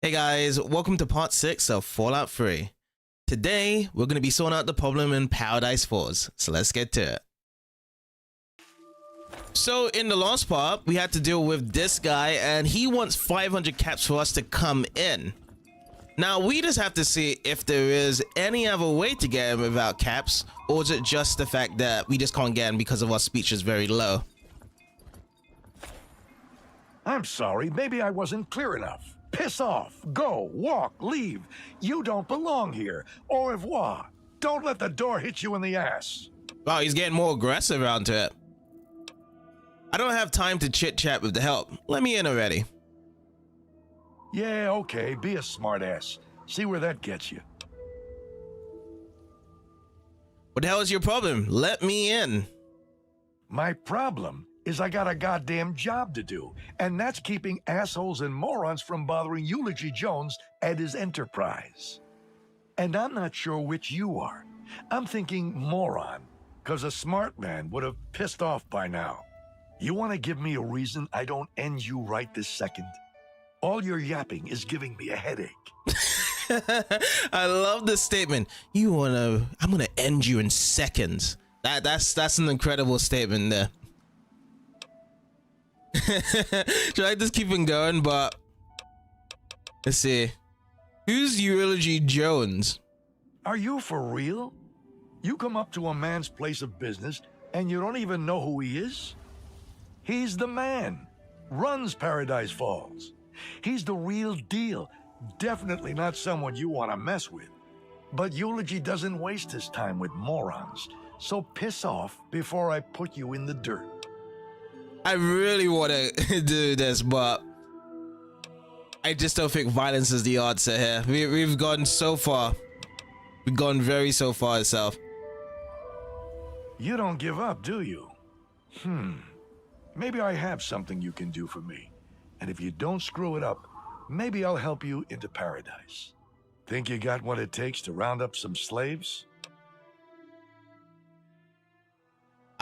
Hey guys, welcome to part 6 of Fallout 3. Today, we're going to be sorting out the problem in Paradise Falls, so let's get to it. So in the last part, we had to deal with this guy and he wants 500 caps for us to come in. Now we just have to see if there is any other way to get in without caps, or is it just the fact that we just can't get in because of our speech is very low. I'm sorry, maybe I wasn't clear enough. Piss off, go, walk, leave. You don't belong here. Au revoir. Don't let the door hit you in the ass. Wow, he's getting more aggressive around to it. I don't have time to chit chat with the help. Let me in already. Yeah, okay, be a smartass. See where that gets you. What the hell is your problem? Let me in. My problem is I got a goddamn job to do, and that's keeping assholes and morons from bothering Eulogy Jones at his enterprise. And I'm not sure which you are. I'm thinking moron, because a smart man would have pissed off by now. You want to give me a reason I don't end you right this second? All your yapping is giving me a headache. I love this statement. I'm gonna end you in seconds. That's an incredible statement there. Should I just keep on going? But let's see. Who's Eulogy Jones? Are you for real? You come up to a man's place of business and you don't even know who he is? He's the man. Runs Paradise Falls. He's the real deal. Definitely not someone you want to mess with. But Eulogy doesn't waste his time with morons. So piss off before I put you in the dirt. I really want to do this, but I just don't think violence is the answer here. We've gone so far. We've gone so far itself. You don't give up, do you? Maybe I have something you can do for me. And if you don't screw it up, maybe I'll help you into paradise. Think you got what it takes to round up some slaves?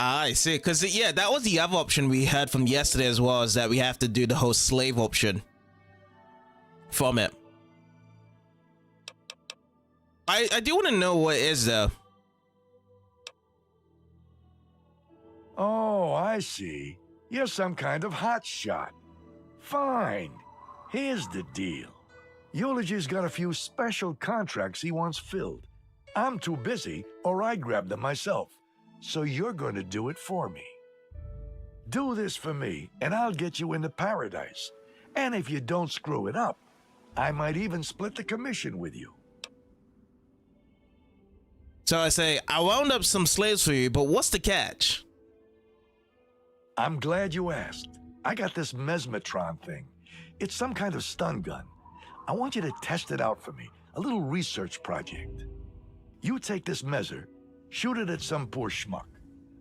I see, because yeah, that was the other option we heard from yesterday as well, is that we have to do the whole slave option from it. I do want to know what it is though. Oh, I see. You're some kind of hotshot. Fine. Here's the deal. Eulogy's got a few special contracts he wants filled. I'm too busy, or I grab them myself. So you're going to do it for me. Do this for me, and I'll get you into paradise. And if you don't screw it up, I might even split the commission with you. So I say, I wound up some slaves for you, but what's the catch? I'm glad you asked. I got this mesmetron thing. It's some kind of stun gun. I want you to test it out for me, a little research project. You take this measure, shoot it at some poor schmuck.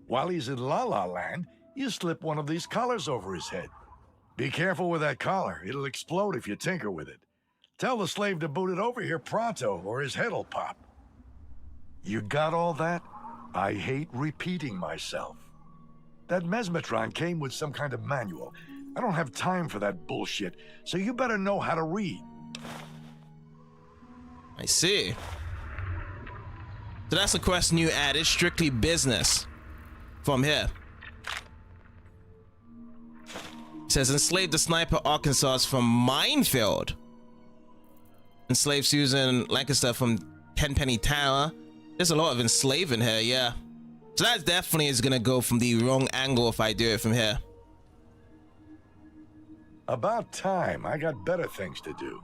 While he's in La La Land, you slip one of these collars over his head. Be careful with that collar. It'll explode if you tinker with it. Tell the slave to boot it over here pronto, or his head'll pop. You got all that? I hate repeating myself. That mesmetron came with some kind of manual. I don't have time for that bullshit, so you better know how to read. I see. So that's the question you added, strictly business. From here. It says, enslave the sniper Arkansas from Minefield. Enslave Susan Lancaster from Tenpenny Tower. There's a lot of enslaving here, yeah. So that definitely is gonna go from the wrong angle if I do it from here. About time. I got better things to do.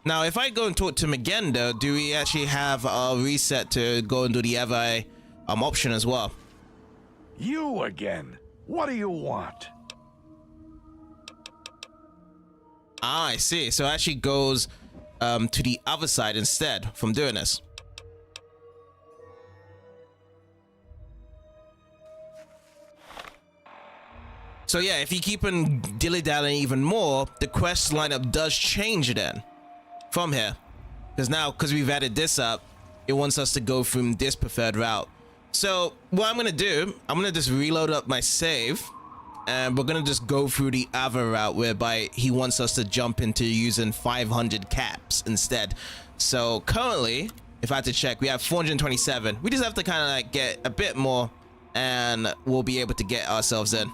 Now, if I go and talk to Mcgrady, though, do we actually have a reset to go and do the other option as well? You again. What do you want? Ah, I see. So it actually goes to the other side instead from doing this. So yeah, if you keep on dilly-dallying even more, the quest lineup does change then from here. Because we've added this up, it wants us to go from this preferred route. So what I'm gonna do, I'm gonna just reload up my save, and we're gonna just go through the other route whereby he wants us to jump into using 500 caps instead. So currently, if I had to check, we have 427. We just have to kind of like get a bit more and we'll be able to get ourselves in.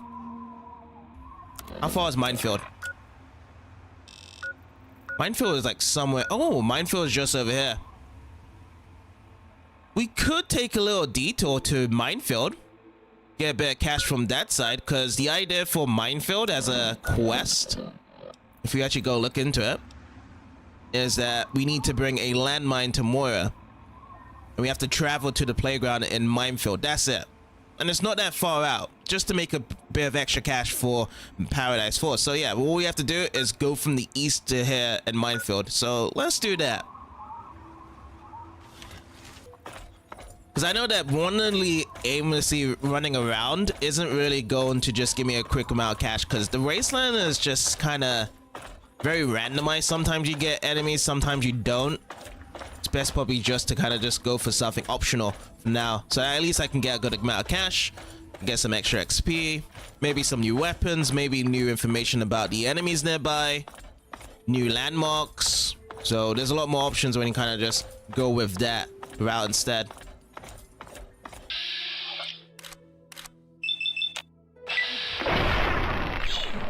How far is Minefield? Minefield is like somewhere. Oh, Minefield is just over here. We could take a little detour to Minefield, get a bit of cash from that side, because the idea for Minefield as a quest, if we actually go look into it, is that we need to bring a landmine to Moira. And we have to travel to the playground in Minefield. That's it. And it's not that far out, just to make a bit of extra cash for Paradise Force. So yeah, all we have to do is go from the east to here in Minefield. So let's do that. Because I know that randomly aimlessly running around isn't really going to just give me a quick amount of cash, because the Wasteland is just kind of very randomized. Sometimes you get enemies, sometimes you don't. It's best probably just to kind of just go for something optional for now. So at least I can get a good amount of cash, get some extra XP, maybe some new weapons, maybe new information about the enemies nearby, new landmarks. So there's a lot more options when you kind of just go with that route instead.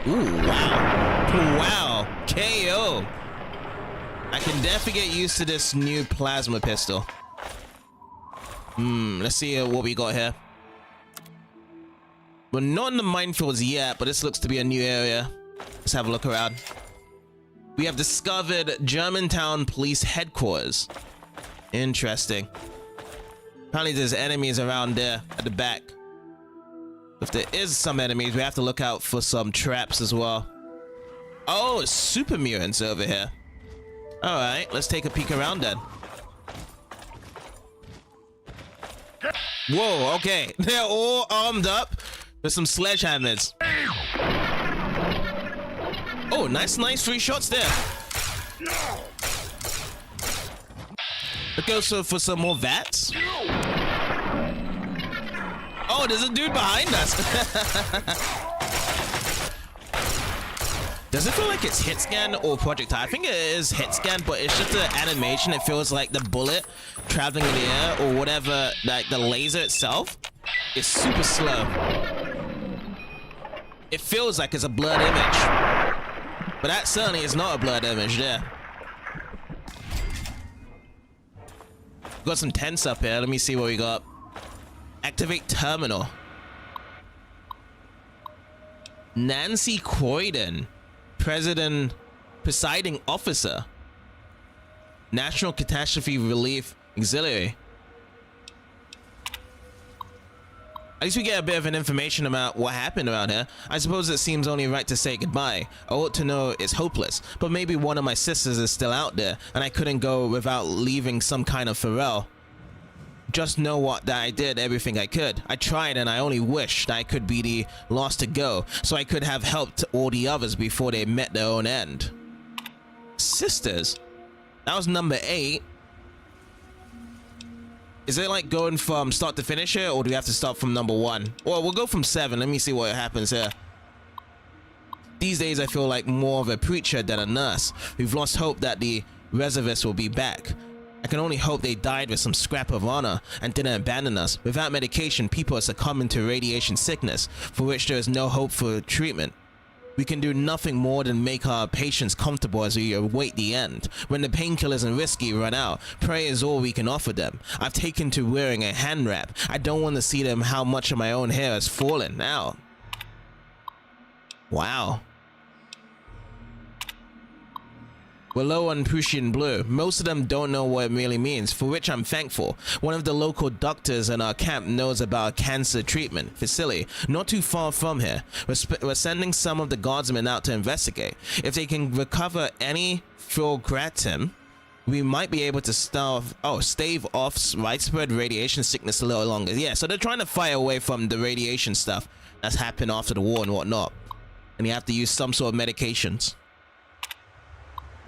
Ooh, wow. Wow. KO. I can definitely get used to this new plasma pistol. Let's see what we got here. We're not in the minefields yet, but this looks to be a new area. Let's have a look around. We have discovered Germantown Police Headquarters. Interesting. Apparently there's enemies around there at the back. If there is some enemies, we have to look out for some traps as well. Oh, it's super mutants over here. All right, let's take a peek around then. Whoa, okay. They're all armed up with some sledgehammers. Oh, nice 3 shots there. Let's go for some more VATs. Oh, there's a dude behind us. Does it feel like it's hit scan or projectile? I think it is hit scan, but it's just the animation. It feels like the bullet traveling in the air or whatever, like the laser itself is super slow. It feels like it's a blurred image, but that certainly is not a blurred image there. Got some tents up here. Let me see what we got. Activate terminal. Nancy Croydon, presiding officer, National Catastrophe Relief Auxiliary. At least we get a bit of an information about what happened around here. I suppose it seems only right to say goodbye. I ought to know it's hopeless, but maybe one of my sisters is still out there, and I couldn't go without leaving some kind of farewell. Just know what that I did everything I could. I tried, and I only wished I could be the last to go, so I could have helped all the others before they met their own end. Sisters? That was number 8. Is it like going from start to finish here, or do we have to start from number 1? Well, we'll go from 7. Let me see what happens here. These days, I feel like more of a preacher than a nurse. We've lost hope that the reservists will be back. I can only hope they died with some scrap of honor and didn't abandon us. Without medication, people are succumbing to radiation sickness, for which there is no hope for treatment. We can do nothing more than make our patients comfortable as we await the end. When the painkillers and whiskey run out, prayer is all we can offer them. I've taken to wearing a hand wrap. I don't want to see them how much of my own hair has fallen out. Wow. We're low on Prussian blue. Most of them don't know what it really means, for which I'm thankful. One of the local doctors in our camp knows about a cancer treatment facility not too far from here. We're sending some of the guardsmen out to investigate. If they can recover any fulguratum, we might be able to stave off widespread radiation sickness a little longer. Yeah, so they're trying to fight away from the radiation stuff that's happened after the war and whatnot. And you have to use some sort of medications.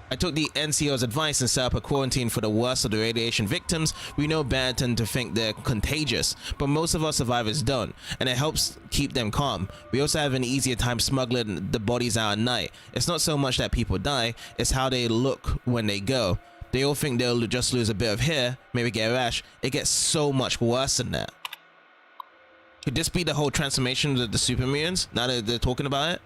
I took the NCO's advice and set up a quarantine for the worst of the radiation victims. We know bad tend to think they're contagious, but most of our survivors don't, and it helps keep them calm. We also have an easier time smuggling the bodies out at night. It's not so much that people die, it's how they look when they go. They all think they'll just lose a bit of hair, maybe get a rash. It gets so much worse than that. Could this be the whole transformation of the super mutants, now that they're talking about it?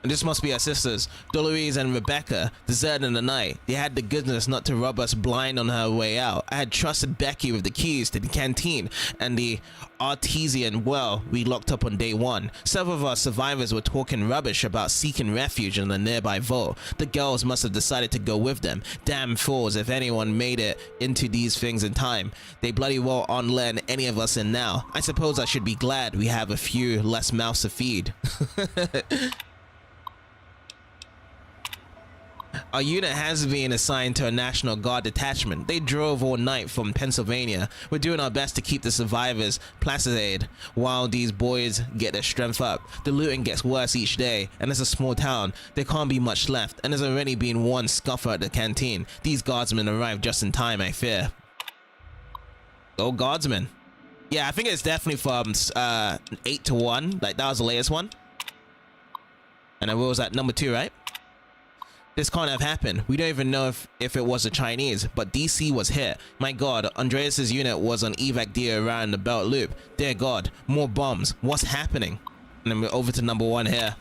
And this must be our sisters, Dolores and Rebecca, deserted in the night. They had the goodness not to rub us blind on her way out. I had trusted Becky with the keys to the canteen and the artesian well we locked up on day one. Several of our survivors were talking rubbish about seeking refuge in the nearby vault. The girls must have decided to go with them. Damn fools if anyone made it into these things in time. They bloody well aren't letting any of us in now. I suppose I should be glad we have a few less mouths to feed. Our unit has been assigned to a National Guard detachment. They drove all night from Pennsylvania. We're doing our best to keep the survivors placid while these boys get their strength up. The looting gets worse each day, and it's a small town. There can't be much left, and there's already been one scuffer at the canteen. These guardsmen arrived just in time, I fear. Go guardsmen. Yeah, I think it's definitely from 8 to 1. Like, that was the latest one. And then what was that? Number 2, right? This can't have happened. We don't even know if it was the Chinese, but DC was here. My god, Andreas's unit was on evac deal around the belt loop. Dear god, more bombs. What's happening? And then we're over to number 1 here.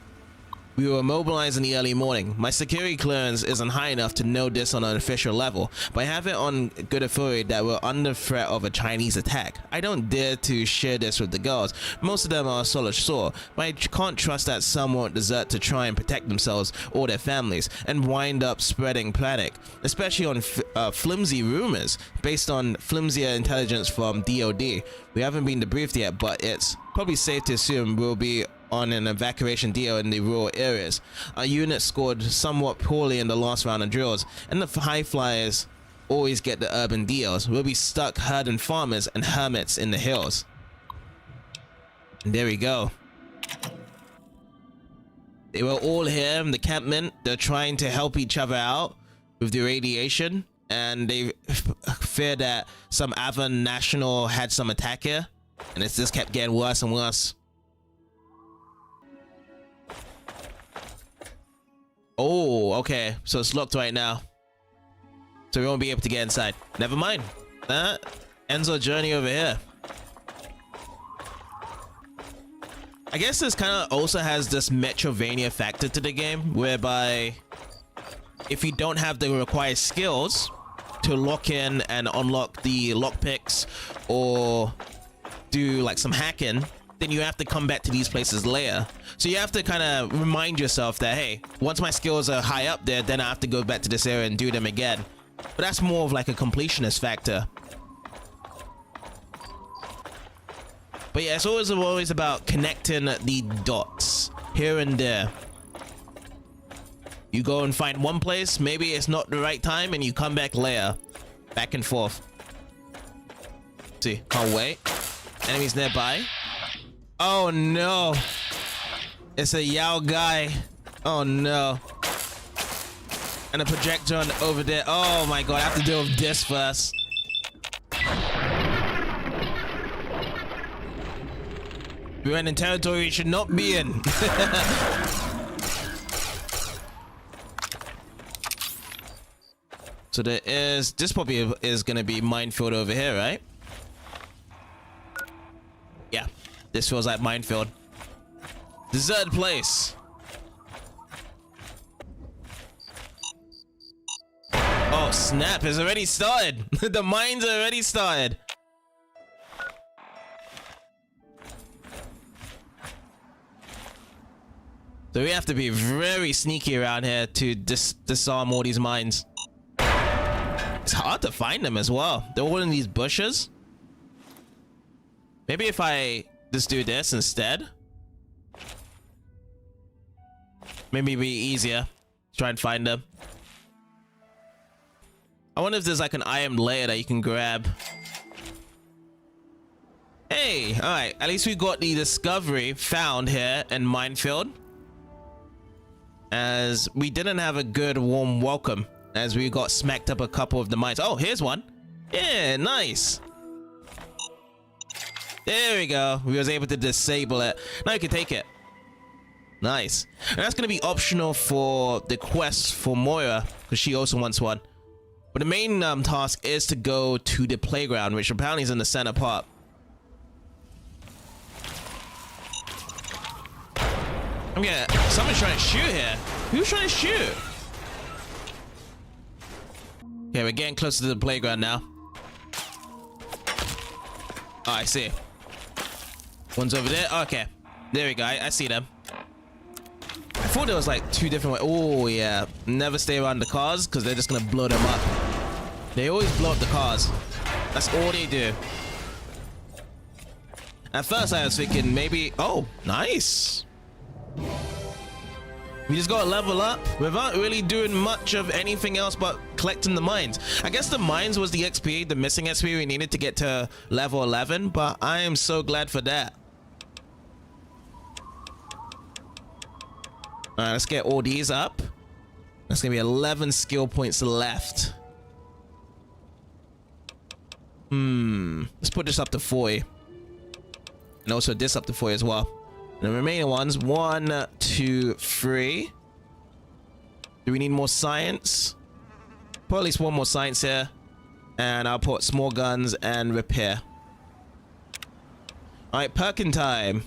We were mobilized in the early morning. My security clearance isn't high enough to know this on an official level, but I have it on good authority that we're under threat of a Chinese attack. I don't dare to share this with the girls. Most of them are solid sore, but I can't trust that some won't desert to try and protect themselves or their families and wind up spreading panic, especially on flimsy rumors based on flimsier intelligence from DOD. We haven't been debriefed yet, but it's probably safe to assume we'll be on an evacuation deal in the rural areas. Our unit scored somewhat poorly in the last round of drills, and the high flyers always get the urban deals. We'll be stuck herding farmers and hermits in the hills. And there we go. They were all here in the campment. They're trying to help each other out with the radiation, and they fear that some other national had some attack here, and it's just kept getting worse and worse. Oh, okay. So it's locked right now. So we won't be able to get inside. Never mind. That ends our journey over here. I guess this kind of also has this Metrovania factor to the game, whereby if you don't have the required skills to lock in and unlock the lockpicks or do like some hacking, then you have to come back to these places later. So you have to kind of remind yourself that, hey, once my skills are high up there, then I have to go back to this area and do them again. But that's more of like a completionist factor. But yeah, it's always about connecting the dots here and there. You go and find one place, maybe it's not the right time, and you come back later. Back and forth. See, can't wait. Enemies nearby. Oh no, it's a Yao guy. Oh no. And a projector over there. Oh my god, I have to deal with this first. We're in territory we should not be in. So there is, this probably is gonna be minefield over here, right? Yeah. This feels like minefield. Deserted place. Oh snap, it's already started. The mines are already started. So we have to be very sneaky around here to disarm all these mines. It's hard to find them as well. They're all in these bushes. Maybe if I just do this instead, maybe it'd be easier to try and find them. I wonder if there's like an item layer that you can grab. Hey, all right, at least we got the discovery found here in minefield. as we didn't have a good warm welcome as we got smacked up a couple of the mines. Oh, here's one. Yeah, nice. There we go. We was able to disable it. Now you can take it. Nice. And that's going to be optional for the quest for Moira, because she also wants one. But the main task is to go to the playground, which apparently is in the center part. I'm gonna... Someone's trying to shoot here. Who's trying to shoot? Okay, we're getting closer to the playground now. Oh, I see. One's over there. Okay. There we go. I see them. I thought there was like two different ways. Oh, yeah. Never stay around the cars because they're just going to blow them up. They always blow up the cars. That's all they do. At first, I was thinking maybe... Oh, nice. We just got to level up without really doing much of anything else but collecting the mines. I guess the mines was the XP, the missing XP we needed to get to level 11, but I am so glad for that. Alright, let's get all these up. That's gonna be 11 skill points left. Let's put this up to 40. And also this up to 40 as well. The remaining ones, 1, 2, 3. Do we need more science? Put at least one more science here. And I'll put small guns and repair. Alright, perking time.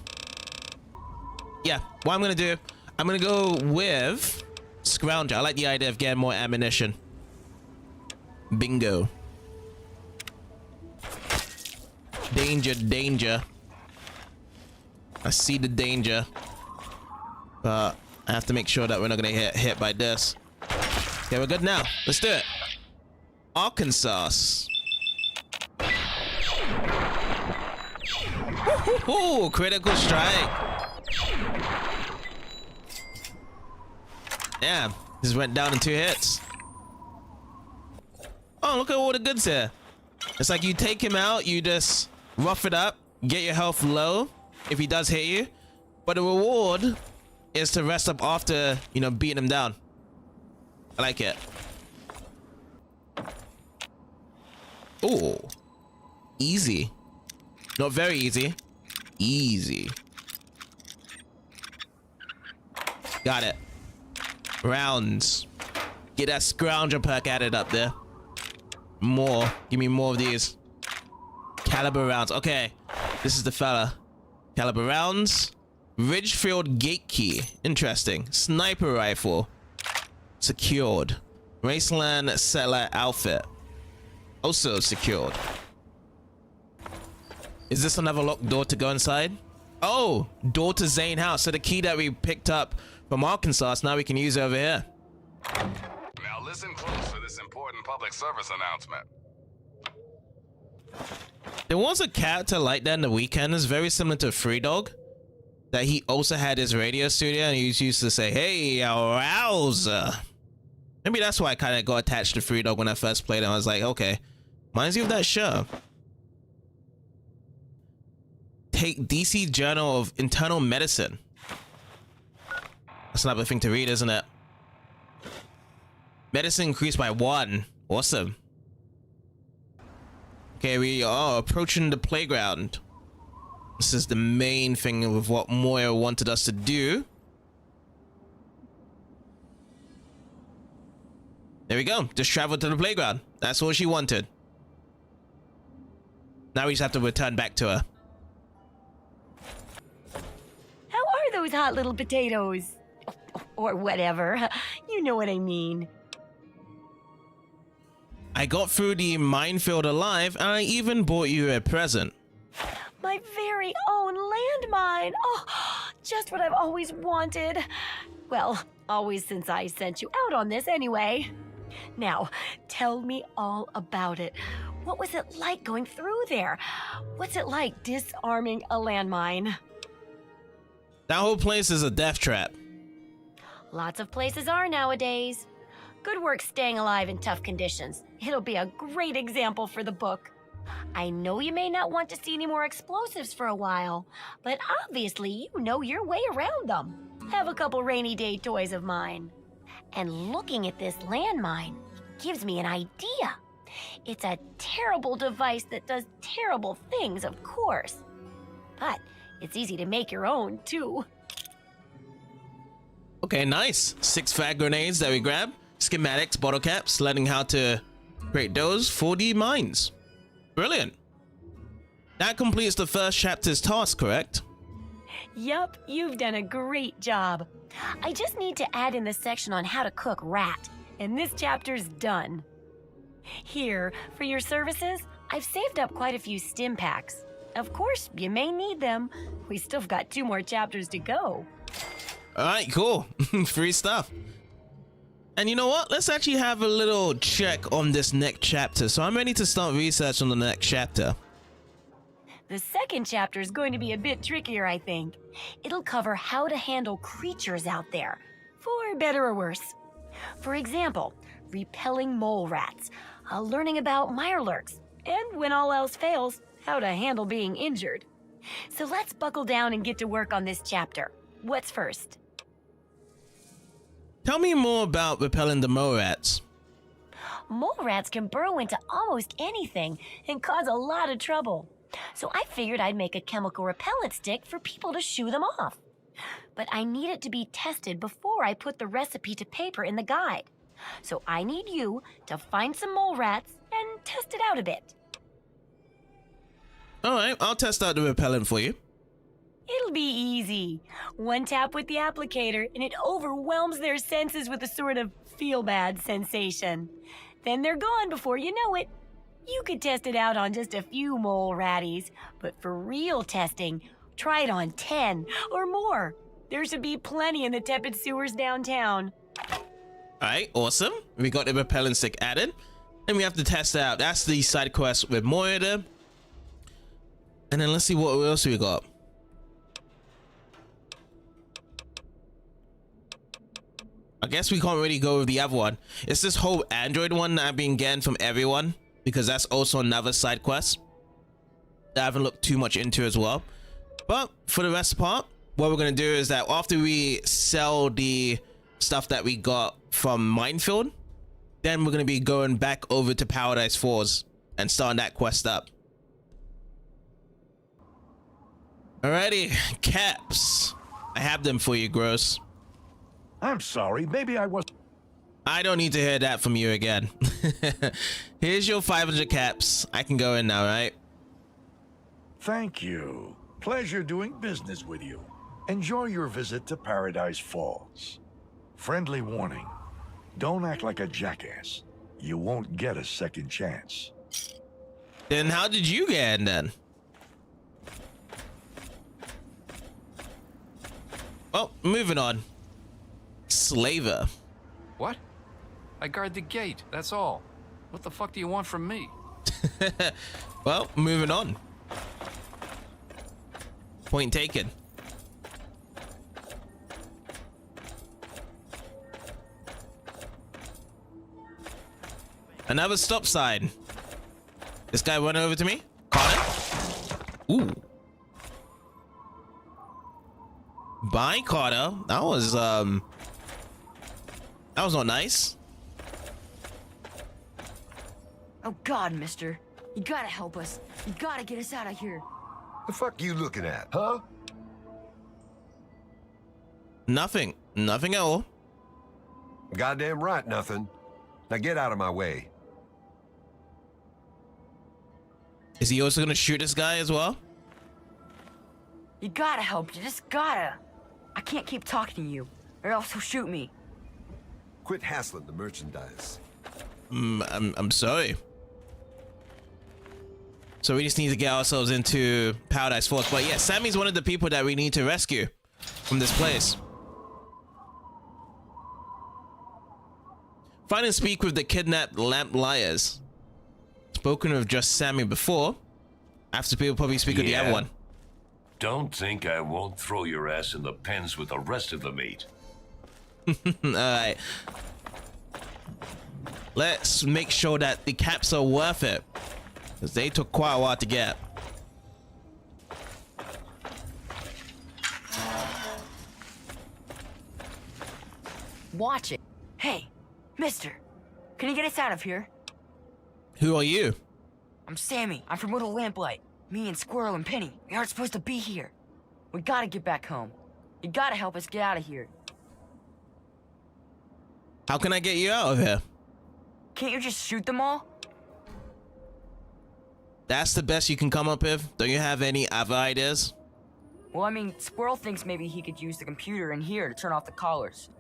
Yeah, what I'm gonna do, I'm gonna go with Scrounger. I like the idea of getting more ammunition. Bingo. Danger, danger. I see the danger, but I have to make sure that we're not gonna get hit by this. Okay, we're good now. Let's do it. Arkansas. Woohoo! Critical strike. Yeah, this went down in 2 hits. Oh, look at all the goods here. It's like you take him out, you just rough it up, get your health low if he does hit you, but the reward is to rest up after, you know, beating him down. I like it. Oh, easy. Not very easy. Easy. Got it. Rounds. Get that Scrounger perk added up there. More. Give me more of these. Caliber rounds. Okay. This is the fella. Caliber rounds. Ridgefield gate key. Interesting. Sniper rifle. Secured. Raceland settler outfit. Also secured. Is this another locked door to go inside? Oh, door to Zane house. So the key that we picked up from Arkansas, now we can use over here. Now listen close to this important public service announcement. There was a character like that in The Weekend. It's very similar to Free Dog. That he also had his radio studio and he used to say, "Hey, arouser." Maybe that's why I kind of got attached to Free Dog when I first played it. I was like, okay, reminds you of that show. Take DC Journal of Internal Medicine. That's another thing to read, isn't it? Medicine increased by 1. Awesome. Okay, we are approaching the playground. This is the main thing of what Moira wanted us to do. There we go. Just travel to the playground. That's all she wanted. Now we just have to return back to her. How are those hot little potatoes? Or whatever. You know what I mean. I got through the minefield alive, and I even bought you a present. My very own landmine. Oh, just what I've always wanted. Well, always since I sent you out on this anyway. Now, tell me all about it. What was it like going through there? What's it like disarming a landmine? That whole place is a death trap. Lots of places are nowadays. Good work staying alive in tough conditions. It'll be a great example for the book. I know you may not want to see any more explosives for a while, but obviously you know your way around them. have a couple rainy day toys of mine. And looking at this landmine gives me an idea. It's a terrible device that does terrible things, of course. But it's easy to make your own, too. Okay, nice. 6 frag grenades that we grab. Schematics, bottle caps, learning how to create those 4D mines. Brilliant. That completes the first chapter's task, correct? Yup, you've done a great job. I just need to add in the section on how to cook rat, and this chapter's done. Here, for your services, I've saved up quite a few stim packs. Of course, you may need them. We still got 2 more chapters to go. Alright, cool. Free stuff. And you know what? Let's actually have a little check on this next chapter. So I'm ready to start research on the next chapter. The second chapter is going to be a bit trickier, I think. It'll cover how to handle creatures out there, for better or worse. For example, repelling mole rats, learning about mirelurks, and when all else fails, how to handle being injured. So let's buckle down and get to work on this chapter. What's first? Tell me more about repelling the mole rats. Mole rats can burrow into almost anything and cause a lot of trouble. So I figured I'd make a chemical repellent stick for people to shoo them off. But I need it to be tested before I put the recipe to paper in the guide. So I need you to find some mole rats and test it out a bit. Alright, I'll test out the repellent for you. It'll be easy. 1 tap with the applicator and it overwhelms their senses with a sort of feel-bad sensation. Then they're gone before you know it. You could test it out on just a few mole ratties, but for real testing, try it on 10 or more. There should be plenty in the tepid sewers downtown. Alright, awesome. We got the repellent stick added. And we have to test out. That's the side quest with Moira. And then let's see what else we got. I guess we can't really go with the other one. It's this whole Android one that I've been getting from everyone, because that's also another side quest that I haven't looked too much into as well. But for the rest of the part, what we're going to do is that after we sell the stuff that we got from Minefield, then we're going to be going back over to Paradise Falls and starting that quest up. Alrighty, caps. I have them for you, Gross. I'm sorry, maybe I was... I don't need to hear that from you again. Here's your 500 caps. I can go in now, right? Thank you. Pleasure doing business with you. Enjoy your visit to Paradise Falls. Friendly warning. Don't act like a jackass. You won't get a second chance. Then how did you get in then? Well, moving on. Slaver. What? I guard the gate, that's all. What the fuck do you want from me? Well, moving on. Point taken. Another stop sign. This guy went over to me. Caught it. Ooh. Bye, Carter. That was not nice. Oh God, mister. You gotta help us. You gotta get us out of here. The fuck you looking at, huh? Nothing. Nothing at all. Goddamn right, nothing. Now get out of my way. Is he also gonna shoot this guy as well? You gotta help. You just gotta. I can't keep talking to you, or else he'll shoot me. Quit hassling the merchandise. I'm sorry. So we just need to get ourselves into Paradise Falls. But yeah, Sammy's one of the people that we need to rescue from this place. Find and speak with the kidnapped Lamplights. Spoken of just Sammy before. After people probably speak with the other one. Don't think I won't throw your ass in the pens with the rest of the meat. Alright. Let's make sure that the caps are worth it. Because they took quite a while to get. watch it. Hey, mister, can you get us out of here? Who are you? I'm Sammy. I'm from Little Lamplight. Me and Squirrel and Penny, we aren't supposed to be here. We gotta get back home. You gotta help us get out of here. How can I get you out of here? Can't you just shoot them all? That's the best you can come up with? Don't you have any other ideas? Well, I mean, Squirrel thinks maybe he could use the computer in here to turn off the collars.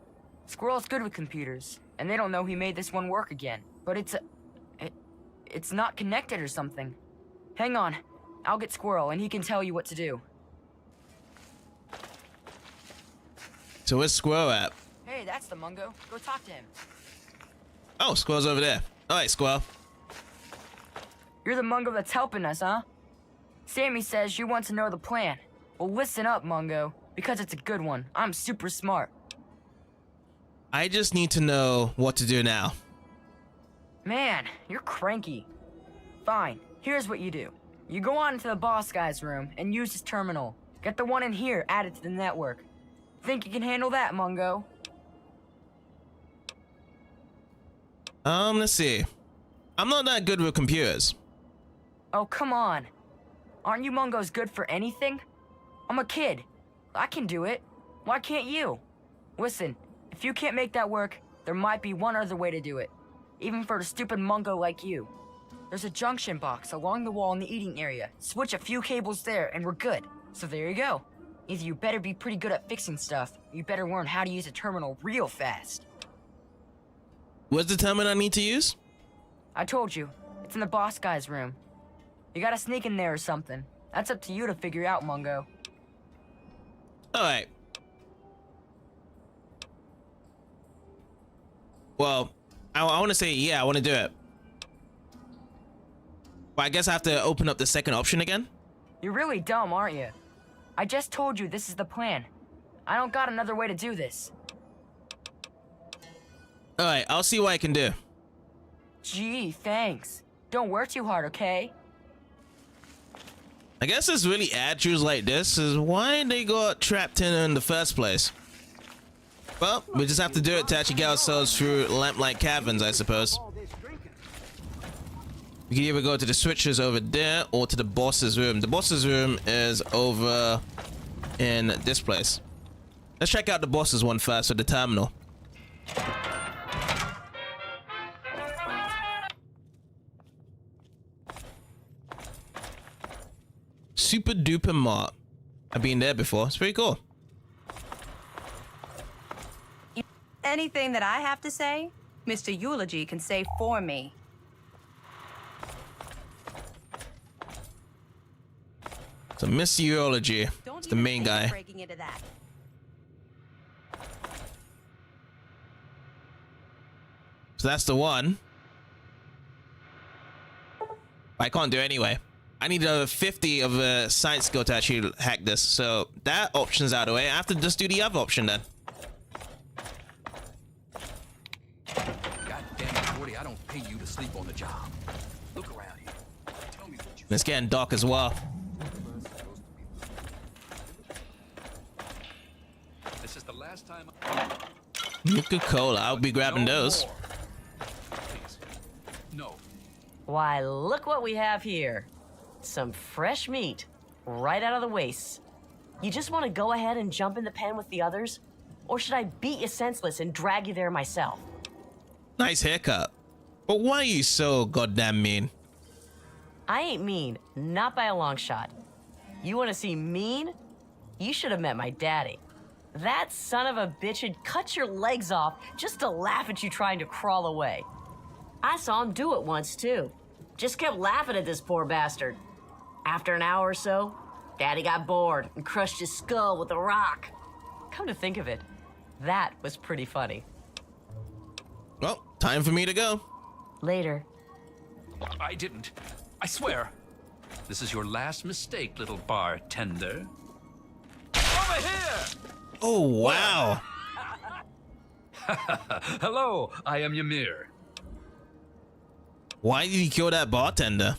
Squirrel's good with computers, and they don't know he made this one work again. But it's not connected or something. Hang on. I'll get Squirrel, and he can tell you what to do. So where's Squirrel at? Hey, that's the Mungo. Go talk to him. Oh, Squirrel's over there. Alright, Squirrel. You're the Mungo that's helping us, huh? Sammy says you want to know the plan. Well, listen up, Mungo, because it's a good one. I'm super smart. I just need to know what to do now. Man, you're cranky. Fine, here's what you do. You go on to the boss guy's room and use his terminal. Get the one in here added to the network. Think you can handle that, Mungo? Let's see. I'm not that good with computers. Oh, come on. Aren't you Mungos good for anything? I'm a kid. I can do it. Why can't you? Listen, if you can't make that work, there might be one other way to do it. Even for a stupid Mungo like you. There's a junction box along the wall in the eating area. Switch a few cables there and we're good. So there you go. Either you better be pretty good at fixing stuff, or you better learn how to use a terminal real fast. What's the terminal I need to use? I told you, it's in the boss guy's room. You gotta sneak in there or something. That's up to you to figure out, Mungo. Alright. Well, I want to say, yeah, I want to do it. But I guess I have to open up the second option again? You're really dumb, aren't you? I just told you this is the plan. I don't got another way to do this. Alright, I'll see what I can do. Gee, thanks. Don't work too hard, okay? I guess it's really attitudes like this is why they got trapped in the first place. Well, we just have to do it to actually get ourselves through Lamplight Caverns, I suppose. We can either go to the switches over there or to the boss's room. The boss's room is over in this place. Let's check out the boss's one first with the terminal. Super duper mart. I've been there before. It's pretty cool. Anything that I have to say, Mr. Eulogy can say for me. So Miss Eulogy is the main guy. Breaking into that. So that's the one. I can't do it anyway. I need a 50 of a science skill to actually hack this. So that option's out of the way. I have to just do the other option then. God damn it, Gordy, I don't pay you to sleep on the job. Look around here. Tell me what you... It's getting dark as well. This is the last time... Nuka-Cola, I'll be grabbing those. More. Please. No. Why, look what we have here. Some fresh meat, right out of the wastes. You just want to go ahead and jump in the pen with the others? Or should I beat you senseless and drag you there myself? Nice haircut. But why are you so goddamn mean? I ain't mean, not by a long shot. You want to see mean? You should have met my daddy. That son of a bitch would cut your legs off just to laugh at you trying to crawl away. I saw him do it once, too. Just kept laughing at this poor bastard. After an hour or so, Daddy got bored and crushed his skull with a rock. Come to think of it, that was pretty funny. Well, time for me to go. Later. I didn't. I swear. This is your last mistake, little bartender. Over here! Oh, wow. Hello, I am Ymir. Why did he kill that bartender?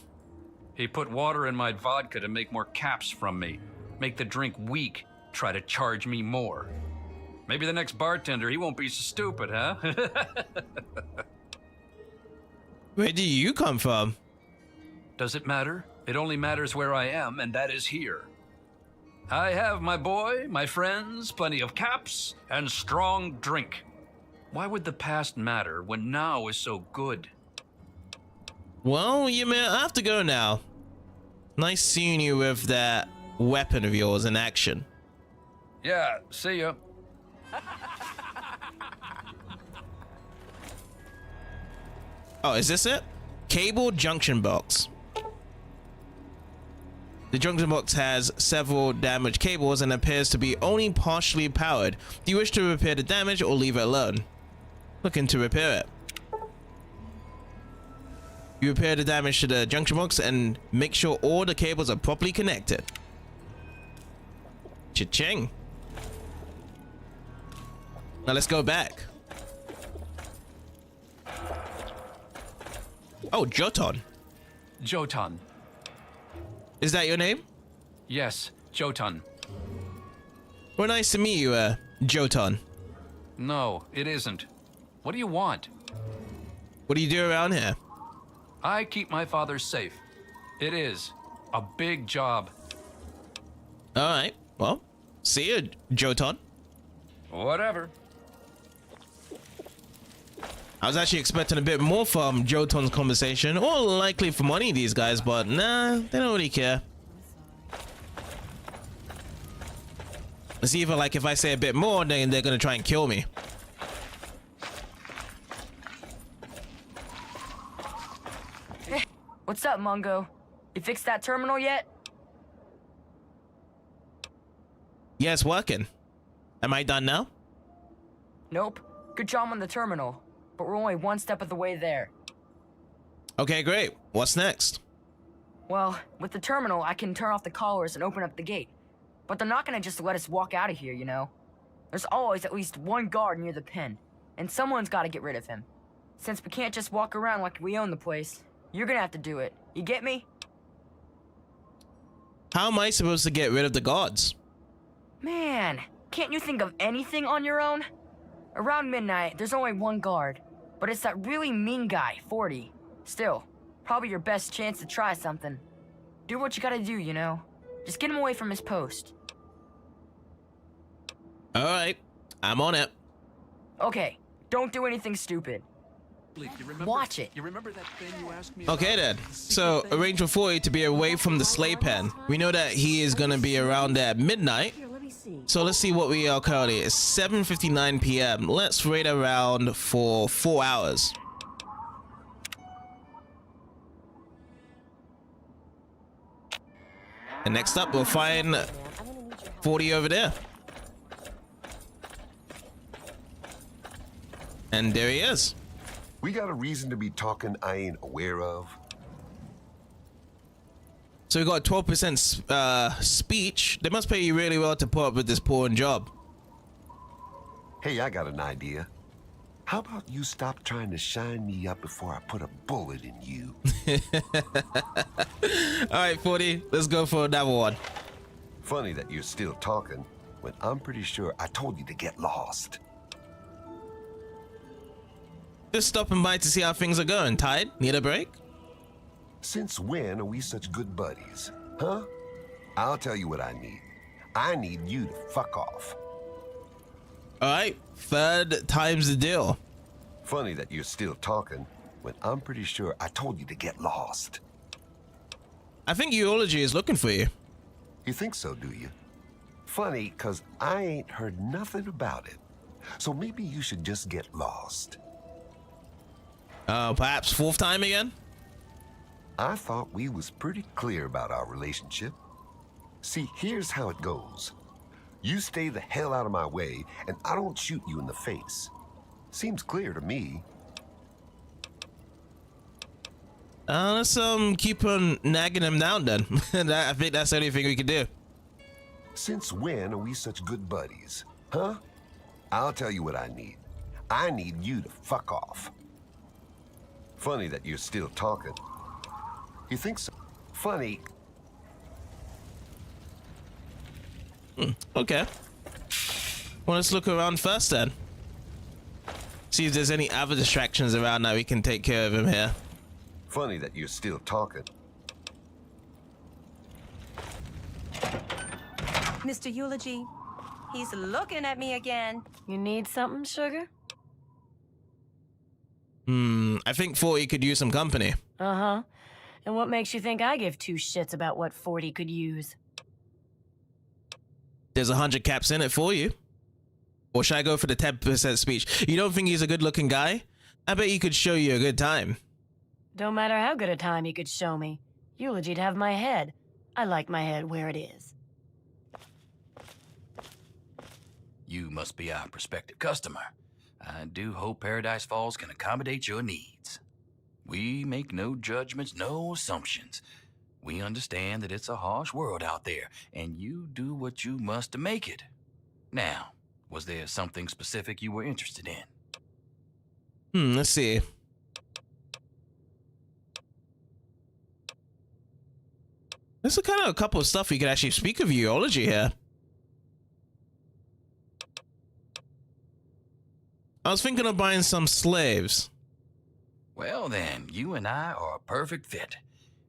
He put water in my vodka to make more caps from me. Make the drink weak. Try to charge me more. Maybe the next bartender, he won't be so stupid, huh? Where do you come from? Does it matter? It only matters where I am, and that is here. I have my boy, my friends, plenty of caps, and strong drink. Why would the past matter when now is so good? Well, you may have to go now. Nice seeing you with that weapon of yours in action. Yeah, see ya. Oh, is this it? Cable junction box. The junction box has several damaged cables and appears to be only partially powered. Do you wish to repair the damage or leave it alone? Looking to repair it. You repair the damage to the junction box and make sure all the cables are properly connected. Cha-ching. Now let's go back. Oh, Joton. Jotan. Is that your name? Yes, Jotan. Well, nice to meet you, Joton. No, it isn't. What do you want? What do you do around here? I keep my father safe. It is a big job. All right. Well, see you, Joton. Whatever. I was actually expecting a bit more from Joton's conversation, or likely from any of these guys, but nah, they don't really care. It's either like if I say a bit more, then they're gonna try and kill me. What's up, Mungo? You fixed that terminal yet? Yeah, it's working. Am I done now? Nope. Good job on the terminal, but we're only one step of the way there. Okay, great. What's next? Well, with the terminal, I can turn off the collars and open up the gate. But they're not gonna just let us walk out of here, you know? There's always at least one guard near the pen, and someone's gotta get rid of him. Since we can't just walk around like we own the place, you're gonna have to do it. You get me? How am I supposed to get rid of the guards? Man, can't you think of anything on your own? Around midnight, there's only one guard, but it's that really mean guy, 40. Still, probably your best chance to try something. Do what you gotta do, you know? Just get him away from his post. All right, I'm on it. Okay, don't do anything stupid. Watch it. You remember that thing you asked me Okay then, so arrange for 40 to be away from the sleigh pen. We know that he is gonna be around at midnight. So let's see what we are currently. It's 7:59 p.m. Let's wait around for 4 hours. And next up, we'll find 40 over there. And there he is. We got a reason to be talking I ain't aware of. So we got a 12% speech. They must pay you really well to put up with this poor job. Hey, I got an idea. How about you stop trying to shine me up before I put a bullet in you? All right, 40, let's go for another one. Funny that you're still talking when I'm pretty sure I told you to get lost. Just stopping by to see how things are going. Tired? Need a break? Since when are we such good buddies? Huh? I'll tell you what I need. I need you to fuck off. All right, third time's the deal. Funny that you're still talking when I'm pretty sure I told you to get lost. I think Eulogy is looking for you. You think so, do you? Funny, 'cause I ain't heard nothing about it. So maybe you should just get lost. Perhaps fourth time again? I thought we was pretty clear about our relationship. See, here's how it goes. You stay the hell out of my way, and I don't shoot you in the face. Seems clear to me. Let's keep on nagging him down then. I think that's the only thing we can do. Since when are we such good buddies? Huh? I'll tell you what I need. I need you to fuck off. Funny that you're still talking. You think so? Funny. Okay. Well, let's look around first then. See if there's any other distractions around that we can take care of him here. Funny that you're still talking. Mr. Eulogy, he's looking at me again. You need something, sugar? I think 40 could use some company. Uh-huh. And what makes you think I give two shits about what 40 could use? There's 100 caps in it for you. Or should I go for the 10% speech? You don't think he's a good-looking guy? I bet he could show you a good time. Don't matter how good a time he could show me. Eulogy'd have my head. I like my head where it is. You must be our prospective customer. I do hope Paradise Falls can accommodate your needs. We make no judgments, no assumptions. We understand that it's a harsh world out there, and you do what you must to make it. Now, was there something specific you were interested in? Let's see. There's a couple of stuff we could actually speak of Eulogy here. I was thinking of buying some slaves. Well then, you and I are a perfect fit.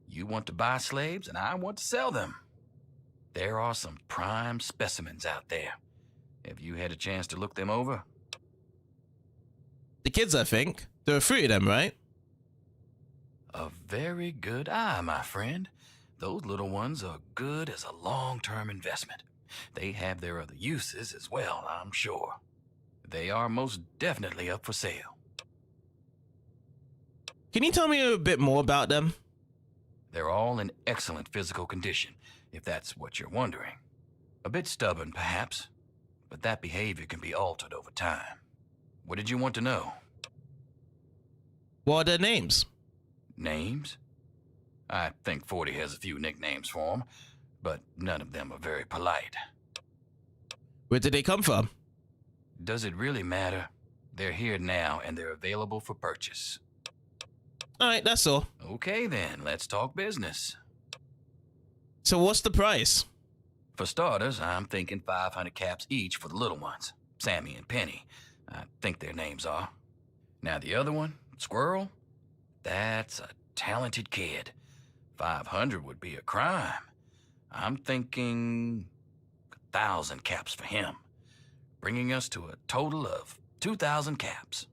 You want to buy slaves, and I want to sell them. There are some prime specimens out there. Have you had a chance to look them over? The kids, I think. There are 3 of them, right? A very good eye, my friend. Those little ones are good as a long-term investment. They have their other uses as well, I'm sure. They are most definitely up for sale. Can you tell me a bit more about them? They're all in excellent physical condition, if that's what you're wondering. A bit stubborn, perhaps, but that behavior can be altered over time. What did you want to know? What are their names? Names? I think 40 has a few nicknames for them, but none of them are very polite. Where did they come from? Does it really matter? They're here now, and they're available for purchase. Alright, that's all. Okay then, let's talk business. So what's the price? For starters, I'm thinking 500 caps each for the little ones. Sammy and Penny, I think their names are. Now the other one, Squirrel, that's a talented kid. 500 would be a crime. I'm thinking 1,000 caps for him, bringing us to a total of 2,000 caps.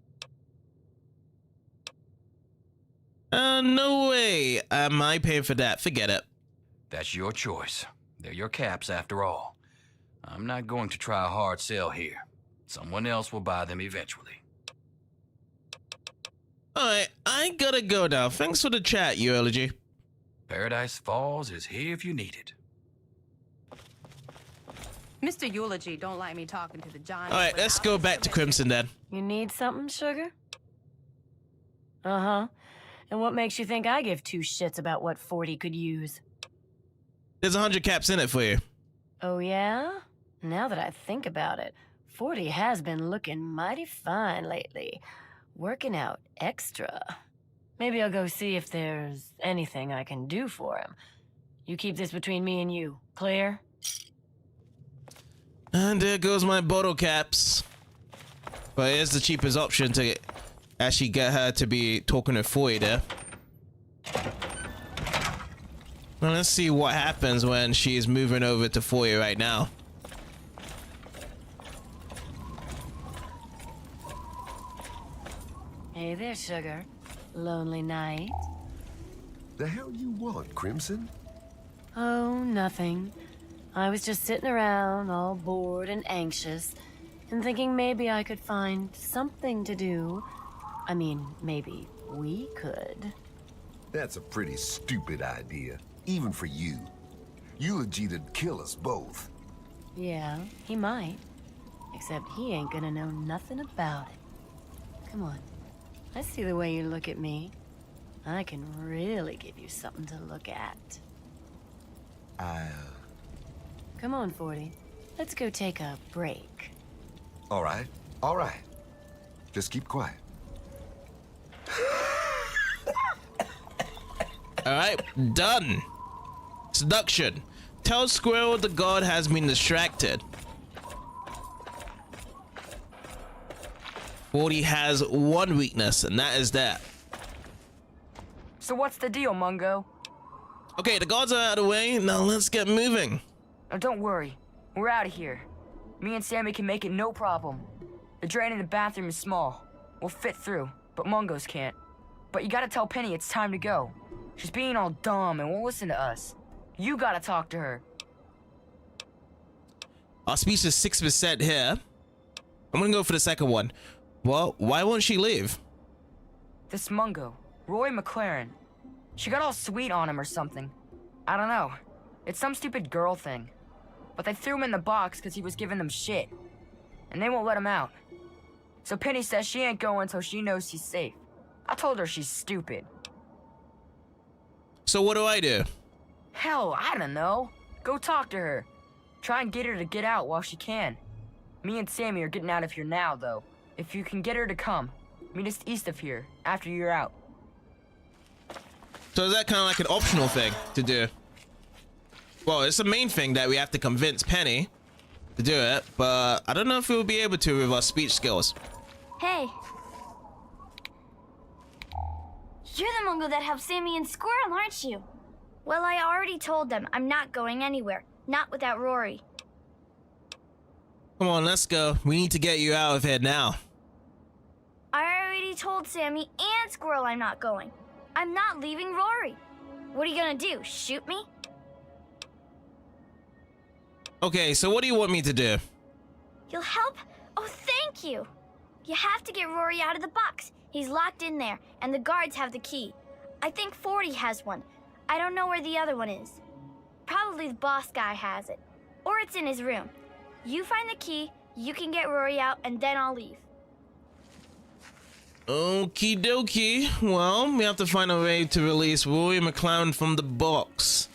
No way. Am I paying for that? Forget it. That's your choice. They're your caps after all. I'm not going to try a hard sell here. Someone else will buy them eventually. Alright, I gotta go now. Thanks for the chat, Eulogy. Paradise Falls is here if you need it. Mr. Eulogy don't like me talking to the giant. Alright, let's go back to Crimson then. You need something, sugar? Uh-huh. And what makes you think I give two shits about what 40 could use? There's 100 caps in it for you. Oh, yeah? Now that I think about it, 40 has been looking mighty fine lately. Working out extra. Maybe I'll go see if there's anything I can do for him. You keep this between me and you. Clear? And there goes my bottle caps. But here's the cheapest option to actually get her to be talking to 40 there. Well, let's see what happens when she's moving over to 40 right now. Hey there, sugar. Lonely night? The hell you want, Crimson? Oh, nothing. I was just sitting around, all bored and anxious, and thinking maybe I could find something to do. I mean, maybe we could. That's a pretty stupid idea, even for you. Eulogie'd kill us both. Yeah, he might. Except he ain't gonna know nothing about it. Come on. I see the way you look at me. I can really give you something to look at. Come on, 40. Let's go take a break. All right, all right. Just keep quiet. Alright, done. Seduction. Tell Squirrel the god has been distracted. 40 has one weakness, and that is that. So what's the deal, Mungo? Okay, the guards are out of the way. Now let's get moving. Now don't worry. We're out of here. Me and Sammy can make it no problem. The drain in the bathroom is small. We'll fit through, but Mungo's can't. But you gotta tell Penny it's time to go. She's being all dumb and won't listen to us. You gotta talk to her. Our speech is 6% here. I'm gonna go for the second one. Well, why won't she leave? This Mungo, Roy McLaren. She got all sweet on him or something. I don't know. It's some stupid girl thing. But they threw him in the box because he was giving them shit. And they won't let him out. So Penny says she ain't going until she knows he's safe. I told her she's stupid. So what do I do? Hell, I don't know. Go talk to her. Try and get her to get out while she can. Me and Sammy are getting out of here now, though. If you can get her to come, meet us east of here after you're out. So is that kind of like an optional thing to do? Well, it's the main thing that we have to convince Penny to do it, but I don't know if we'll be able to with our speech skills. Hey. You're the Mungo that helped Sammy and Squirrel, aren't you? Well, I already told them I'm not going anywhere. Not without Rory. Come on, let's go. We need to get you out of here now. I already told Sammy and Squirrel I'm not going. I'm not leaving Rory. What are you gonna do, shoot me? Okay, so what do you want me to do? You'll help? Oh, thank you. You have to get Rory out of the box. He's locked in there, and the guards have the key. I think 40 has one. I don't know where the other one is. Probably the boss guy has it. Or it's in his room. You find the key, you can get Rory out, and then I'll leave. Okie dokie. Well, we have to find a way to release Rory McLaren from the box.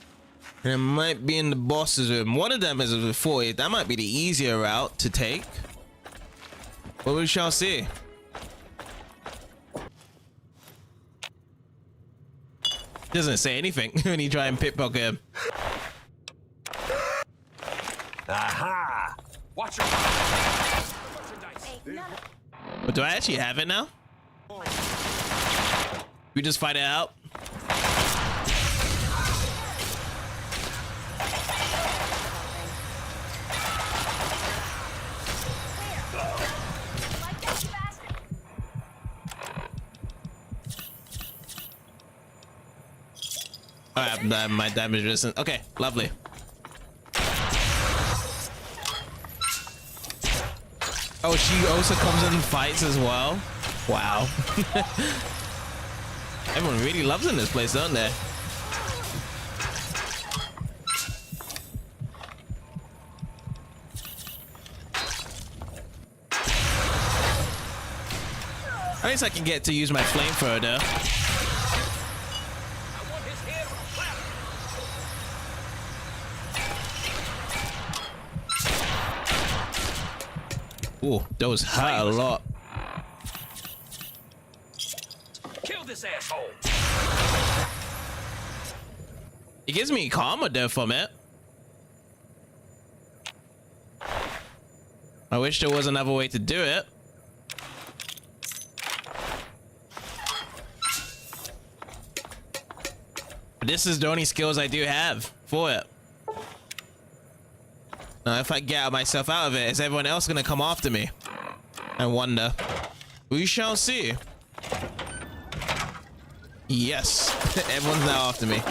And it might be in the boss's room. One of them is with 40. That might be the easier route to take. But we shall see. Doesn't say anything when you try and pickpocket him. Aha! Watch your But do I actually have it now? We just fight it out. Alright, my damage resistance. Okay, lovely. Oh, she also comes in and fights as well. Wow. Everyone really loves in this place, don't they? At least I can get to use my flamethrower though. Ooh, those hurt a lot. kill this asshole. It gives me karma though from it. I wish there was another way to do it. But this is the only skills I do have for it. Now, if I get myself out of it, is everyone else gonna come after me? I wonder. We shall see. Yes, everyone's now after me.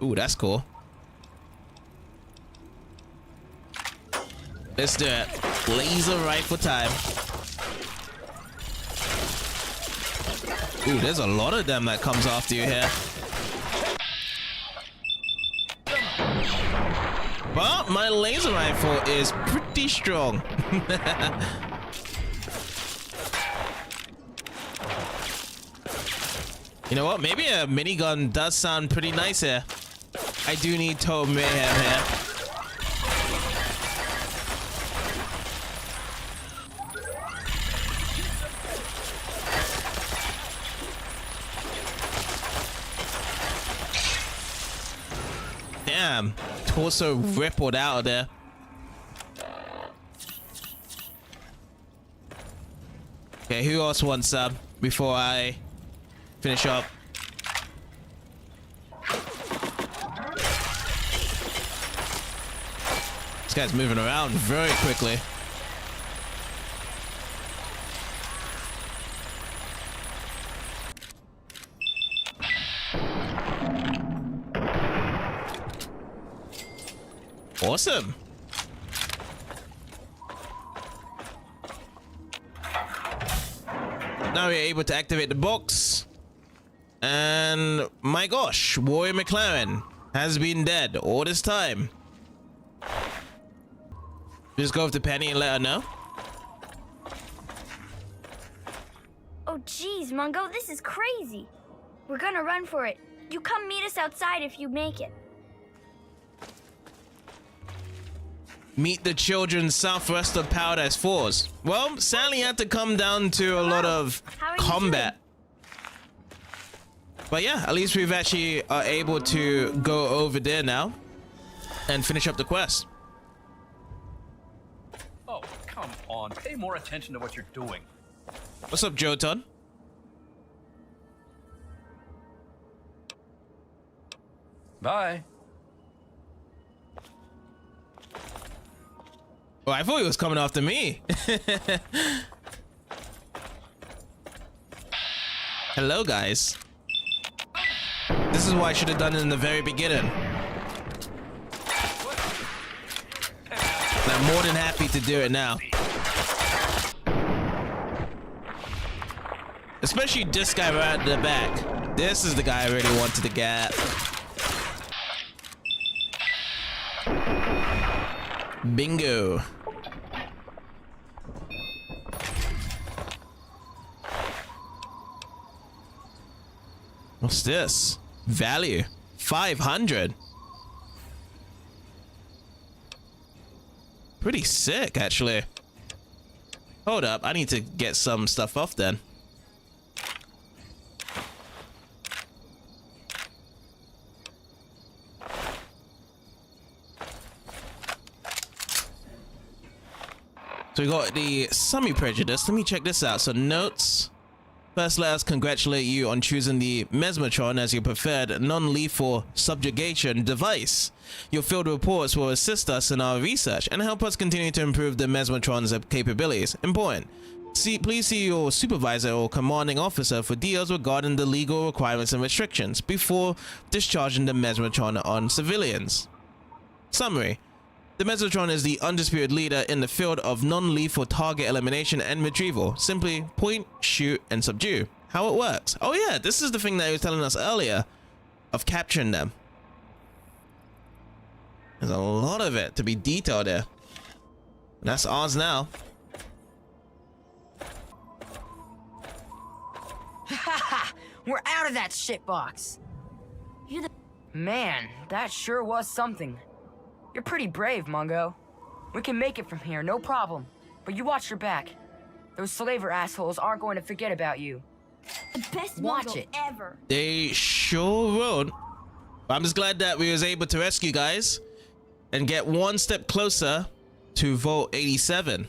Ooh, that's cool. Let's do it. Laser rifle time. Ooh, there's a lot of them that comes after you here. But my laser rifle is pretty strong. You know what? Maybe a minigun does sound pretty nice here. I do need total mayhem here. Damn. Torso rippled out of there. Okay, who else wants some before I finish up? This guy's moving around very quickly. Awesome. Now we're able to activate the box. And my gosh, Warrior McLaren has been dead all this time. Just go up to Penny and let her know. Oh, geez, Mungo, this is crazy. We're gonna run for it. You come meet us outside if you make it. Meet the children southwest of Paradise Falls. Well, sadly had to come down to a lot of combat. But yeah, at least we've actually are able to go over there now and finish up the quest. Oh, come on. Pay more attention to what you're doing. What's up, Jotun? Bye. Oh, I thought he was coming after me. Hello, guys. This is what I should have done in the very beginning. And I'm more than happy to do it now. Especially this guy right at the back. This is the guy I really wanted to get. Bingo. What's this? Value 500. Pretty sick, actually. Hold up, I need to get some stuff off then. So we got the Summy Prejudice. Let me check this out. So notes. First, let us congratulate you on choosing the Mesmertron as your preferred non-lethal subjugation device. Your field reports will assist us in our research and help us continue to improve the Mesmertron's capabilities. Important. Please see your supervisor or commanding officer for details regarding the legal requirements and restrictions before discharging the Mesmertron on civilians. Summary. The Mesmertron is the undisputed leader in the field of non-lethal target elimination and retrieval. Simply point, shoot, and subdue. How it works. Oh yeah, this is the thing that he was telling us earlier of capturing them. There's a lot of it to be detailed there. And that's ours now. We're out of that shitbox. Man, that sure was something. You're pretty brave, Mungo. We can make it from here, no problem. But you watch your back. Those slaver assholes aren't going to forget about you. The best Watch Mungo it. ever. They sure won't. I'm just glad that we was able to rescue guys and get one step closer to Vault 87.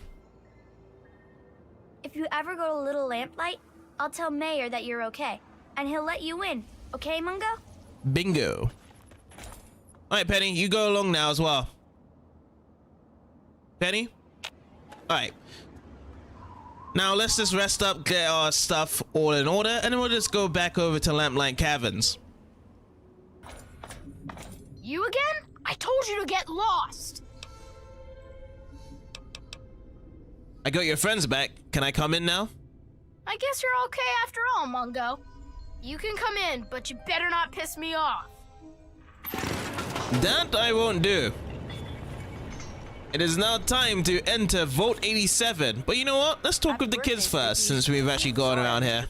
If you ever go to Little Lamplight, I'll tell Mayor that you're okay, and he'll let you in. Okay, Mungo? Bingo. Alright, Penny, you go along now as well. Penny? Alright. Now let's just rest up, get our stuff all in order, and then we'll just go back over to Lamplight Caverns. You again? I told you to get lost. I got your friends back. Can I come in now? I guess you're okay after all, Mungo. You can come in, but you better not piss me off. That I won't do. It is now time to enter Vault 87. But you know what? Let's talk with the kids first, since we've actually gone around here.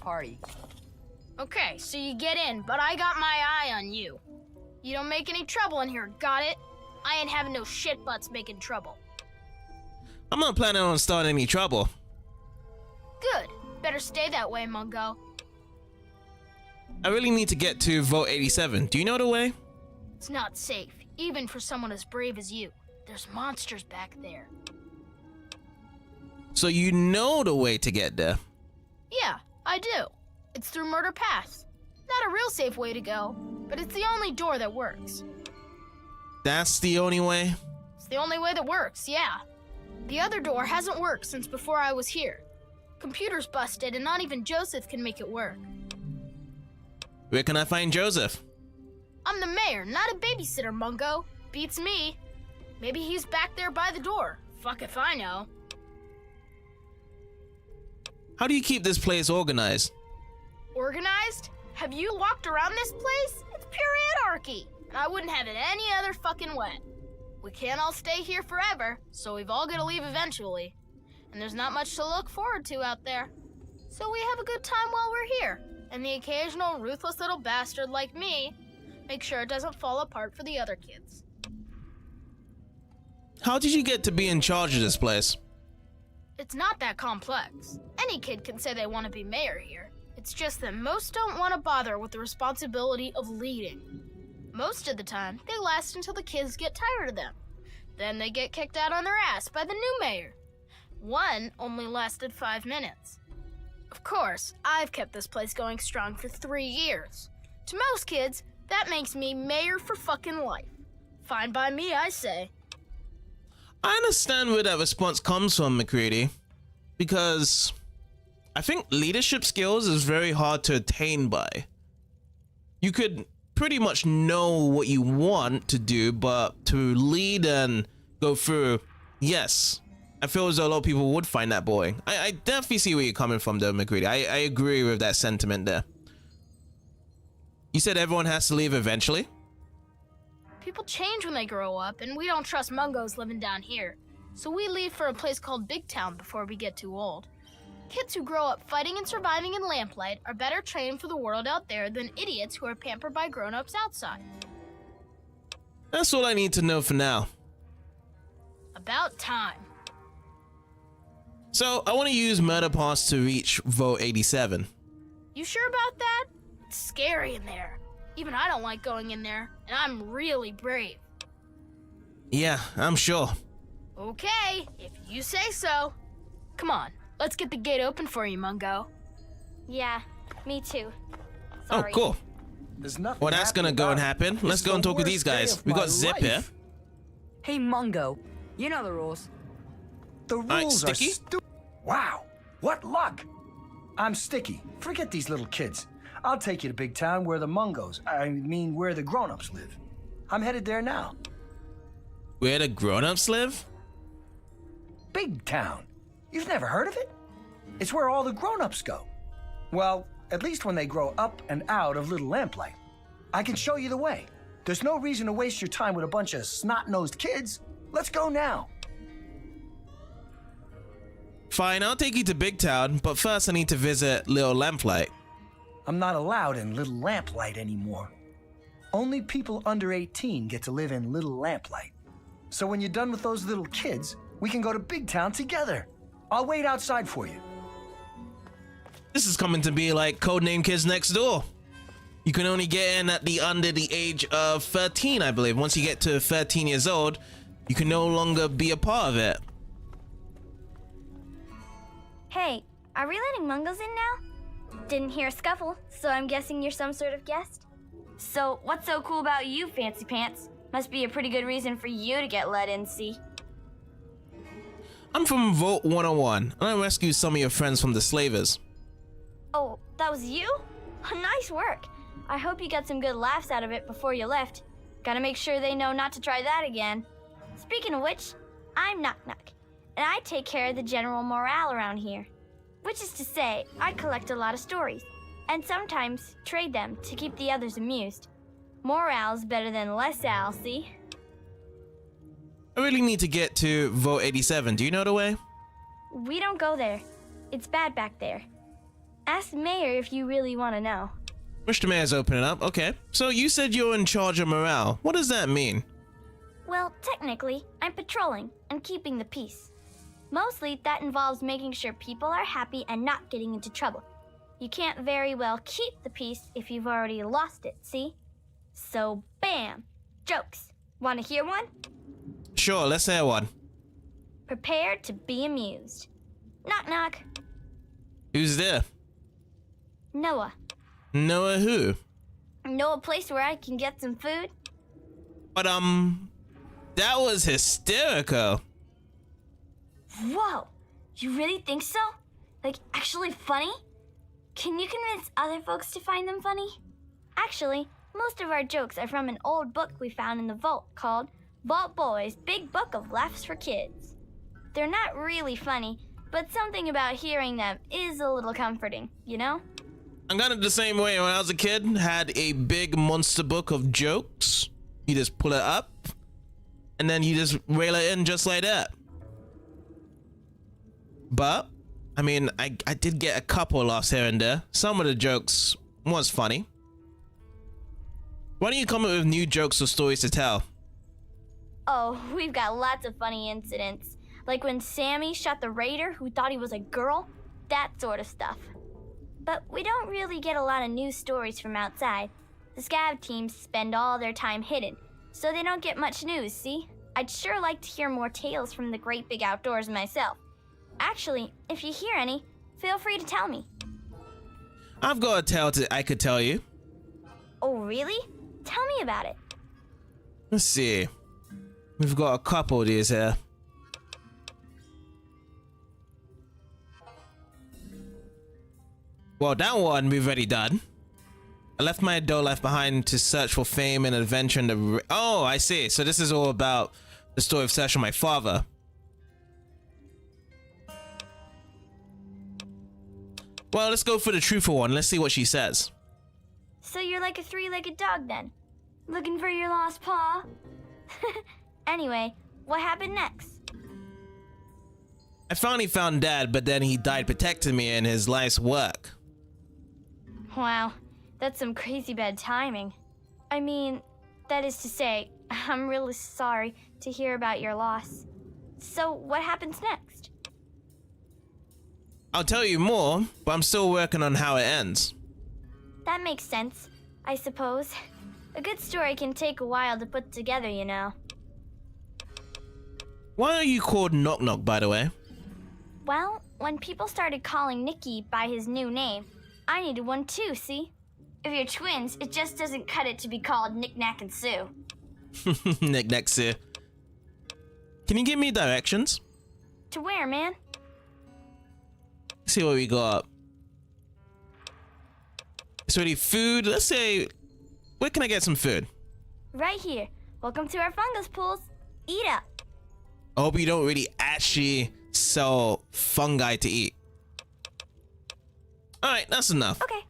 Okay, so you get in, but I got my eye on you. You don't make any trouble in here, got it? I ain't having no shit butts making trouble. I'm not planning on starting any trouble. Good. Better stay that way, Mungo. I really need to get to Vault 87. Do you know the way? It's not safe. even for someone as brave as you. There's monsters back there. So you know the way to get there. Yeah, I do. It's through Murder Pass. Not a real safe way to go, but it's the only door that works. That's the only way? It's the only way that works, yeah. The other door hasn't worked since before I was here. Computer's busted and not even Joseph can make it work. Where can I find Joseph? I'm the mayor, not a babysitter, Mungo. Beats me. Maybe he's back there by the door. Fuck if I know. How do you keep this place organized? Organized? Have you walked around this place? It's pure anarchy. And I wouldn't have it any other fucking way. We can't all stay here forever, so we've all got to leave eventually. And there's not much to look forward to out there. So we have a good time while we're here. And the occasional ruthless little bastard like me make sure it doesn't fall apart for the other kids. How did you get to be in charge of this place? It's not that complex. Any kid can say they want to be mayor here. It's just that most don't want to bother with the responsibility of leading. Most of the time, they last until the kids get tired of them. Then they get kicked out on their ass by the new mayor. One only lasted 5 minutes. Of course, I've kept this place going strong for 3 years. To most kids, that makes me mayor for fucking life. Fine by me, I say. I understand where that response comes from, Mcgrady, because I think leadership skills is very hard to attain by. You could pretty much know what you want to do, but to lead and go through, yes, I feel as though a lot of people would find that boring. I definitely see where you're coming from though, Mcgrady. I agree with that sentiment there. You said everyone has to leave eventually? People change when they grow up, and we don't trust Mungos living down here. So we leave for a place called Big Town before we get too old. Kids who grow up fighting and surviving in Lamplight are better trained for the world out there than idiots who are pampered by grown-ups outside. That's all I need to know for now. About time. So I want to use Murder Pass to reach Vote 87. You sure about that? It's scary in there. Even I don't like going in there, and I'm really brave. Yeah, I'm sure. Okay, if you say so. Come on, let's get the gate open for you, Mungo. Yeah, me too. Oh, Sorry. cool. There's nothing. Well, that's gonna go and happen. Let's go and talk with these guys. We got Zip here. Hey, Mungo. You know the rules. The rules are Sticky? Wow, what luck! I'm Sticky. Forget these little kids. I'll take you to Big Town where the Mungos, where the grown-ups live. I'm headed there now. Where the grown-ups live? Big Town. You've never heard of it? It's where all the grown-ups go. Well, at least when they grow up and out of Little Lamplight. I can show you the way. There's no reason to waste your time with a bunch of snot-nosed kids. Let's go now. Fine, I'll take you to Big Town, but first I need to visit Little Lamplight. I'm not allowed in Little Lamplight anymore. Only people under 18 get to live in Little Lamplight. So when you're done with those little kids, we can go to Big Town together. I'll wait outside for you. This is coming to be like Codename Kids Next Door. You can only get in at the under the age of 13, I believe. Once you get to 13 years old, you can no longer be a part of it. Hey, are we letting Mungos in now? Didn't hear a scuffle, so I'm guessing you're some sort of guest? So, what's so cool about you, Fancy Pants? Must be a pretty good reason for you to get let in, see? I'm from Vote 101, and I rescued some of your friends from the slavers. Oh, that was you? Nice work. I hope you got some good laughs out of it before you left. Gotta make sure they know not to try that again. Speaking of which, I'm Knock Knock, and I take care of the general morale around here. Which is to say, I collect a lot of stories, and sometimes trade them to keep the others amused. Morale's better than less al, see? I really need to get to Vote 87. Do you know the way? We don't go there. It's bad back there. Ask the mayor if you really want to know. Mr. Mayor's opening up. Okay. So you said you're in charge of morale. What does that mean? Well, technically, I'm patrolling and keeping the peace. Mostly, that involves making sure people are happy and not getting into trouble. You can't very well keep the peace if you've already lost it, see? So, bam! Jokes. Want to hear one? Sure, let's hear one. Prepare to be amused. Knock knock. Who's there? Noah. Noah who? Know a place where I can get some food? But that was hysterical. Whoa! You really think so? Like, actually funny? Can you convince other folks to find them funny? Actually, most of our jokes are from an old book we found in the vault called Vault Boy's Big Book of Laughs for Kids. They're not really funny, but something about hearing them is a little comforting, you know? I got it the same way when I was a kid. Had a big monster book of jokes. You just pull it up, and then you just rail it in just like that. But, I mean, I did get a couple laughs here and there. Some of the jokes was funny. Why don't you come up with new jokes or stories to tell? Oh, we've got lots of funny incidents. Like when Sammy shot the raider who thought he was a girl. That sort of stuff. But we don't really get a lot of news stories from outside. The scav teams spend all their time hidden, so they don't get much news, see? I'd sure like to hear more tales from the great big outdoors myself. Actually, if you hear any, feel free to tell me. I've got a tale I could tell you. Oh, really? Tell me about it. Let's see. We've got a couple of these here. Well, that one we've already done. I left my adult life behind to search for fame and adventure in the... Oh, I see. So this is all about the story of searching my father. Well, let's go for the truthful one. Let's see what she says. So you're like a three-legged dog then? Looking for your lost paw? Anyway, what happened next? I finally found Dad, but then he died protecting me in his life's work. Wow, that's some crazy bad timing. I mean, that is to say, I'm really sorry to hear about your loss. So what happens next? I'll tell you more, but I'm still working on how it ends. That makes sense, I suppose. A good story can take a while to put together, you know. Why are you called Knock Knock, by the way? Well, when people started calling Nicky by his new name, I needed one too, see? If you're twins, it just doesn't cut it to be called Knick Knack and Sue. Knick Knack Sue. Can you give me directions? To where, man? Let's see what we got. It's already food. Let's say, where can I get some food? Right here. Welcome to our fungus pools. Eat up. I hope you don't really actually sell fungi to eat. Alright, that's enough. Okay.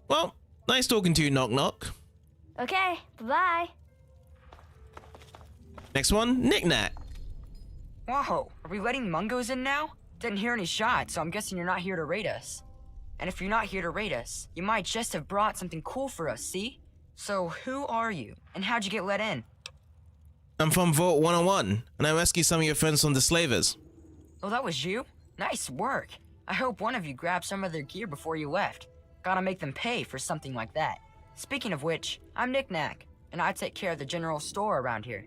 Well, nice talking to you, Knock Knock. Okay, bye-bye. Next one, Knick Knack. Whoa, are we letting Mungos in now? Didn't hear any shots, so I'm guessing you're not here to raid us. And if you're not here to raid us, you might just have brought something cool for us, see? So who are you, and how'd you get let in? I'm from Vault 101, and I rescued some of your friends from the slavers. Oh, that was you? Nice work. I hope one of you grabbed some of their gear before you left. Gotta make them pay for something like that. Speaking of which, I'm Knick Knack, and I take care of the general store around here.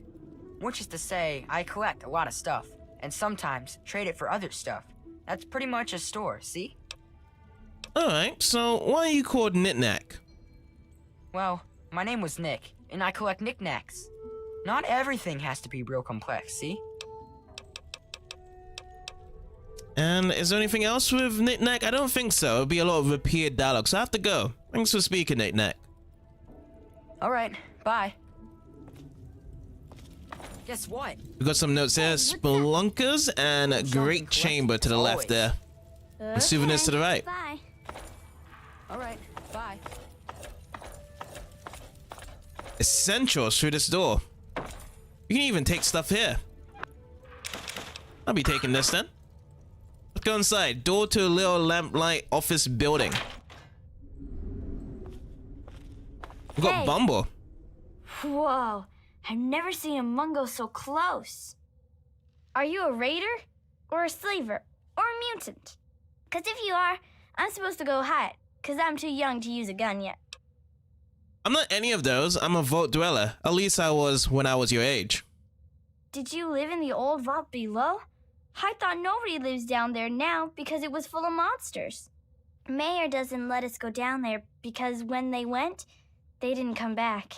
Which is to say, I collect a lot of stuff, and sometimes trade it for other stuff. That's pretty much a store, see? Alright, so why are you called Knick Knack? Well, my name was Nick, and I collect knickknacks. Not everything has to be real complex, see? And is there anything else with Knick Knack? I don't think so. It'll be a lot of repeated dialogue, so I have to go. Thanks for speaking, Knick Knack. Alright, bye. Guess what? We got some notes here. Spelunkers and a great chamber to the left there. And souvenirs to the right. Bye. Alright, bye. Essentials through this door. You can even take stuff here. I'll be taking this then. Let's go inside. Door to a little Lamplight office building. We got Hey. Bumble. Whoa, I've never seen a Mungo so close. Are you a raider? Or a slaver? Or a mutant? 'Cause if you are, I'm supposed to go hide, 'cause I'm too young to use a gun yet. I'm not any of those. I'm a vault dweller. At least I was when I was your age. Did you live in the old vault below? I thought nobody lives down there now because it was full of monsters. Mayor doesn't let us go down there because when they went, they didn't come back.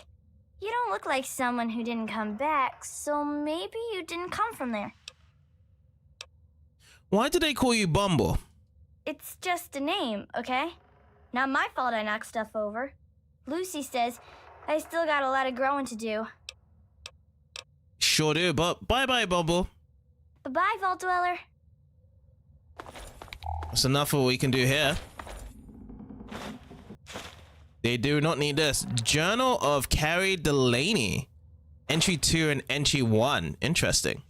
You don't look like someone who didn't come back, so maybe you didn't come from there. Why do they call you Bumble? It's just a name, okay? Not my fault I knocked stuff over. Lucy says I still got a lot of growing to do. Sure do, but bye-bye, Bumble. Bye-bye, Vault Dweller. That's enough of what we can do here. They do not need this. Journal of Carrie Delaney. Entry 2 and Entry 1. Interesting.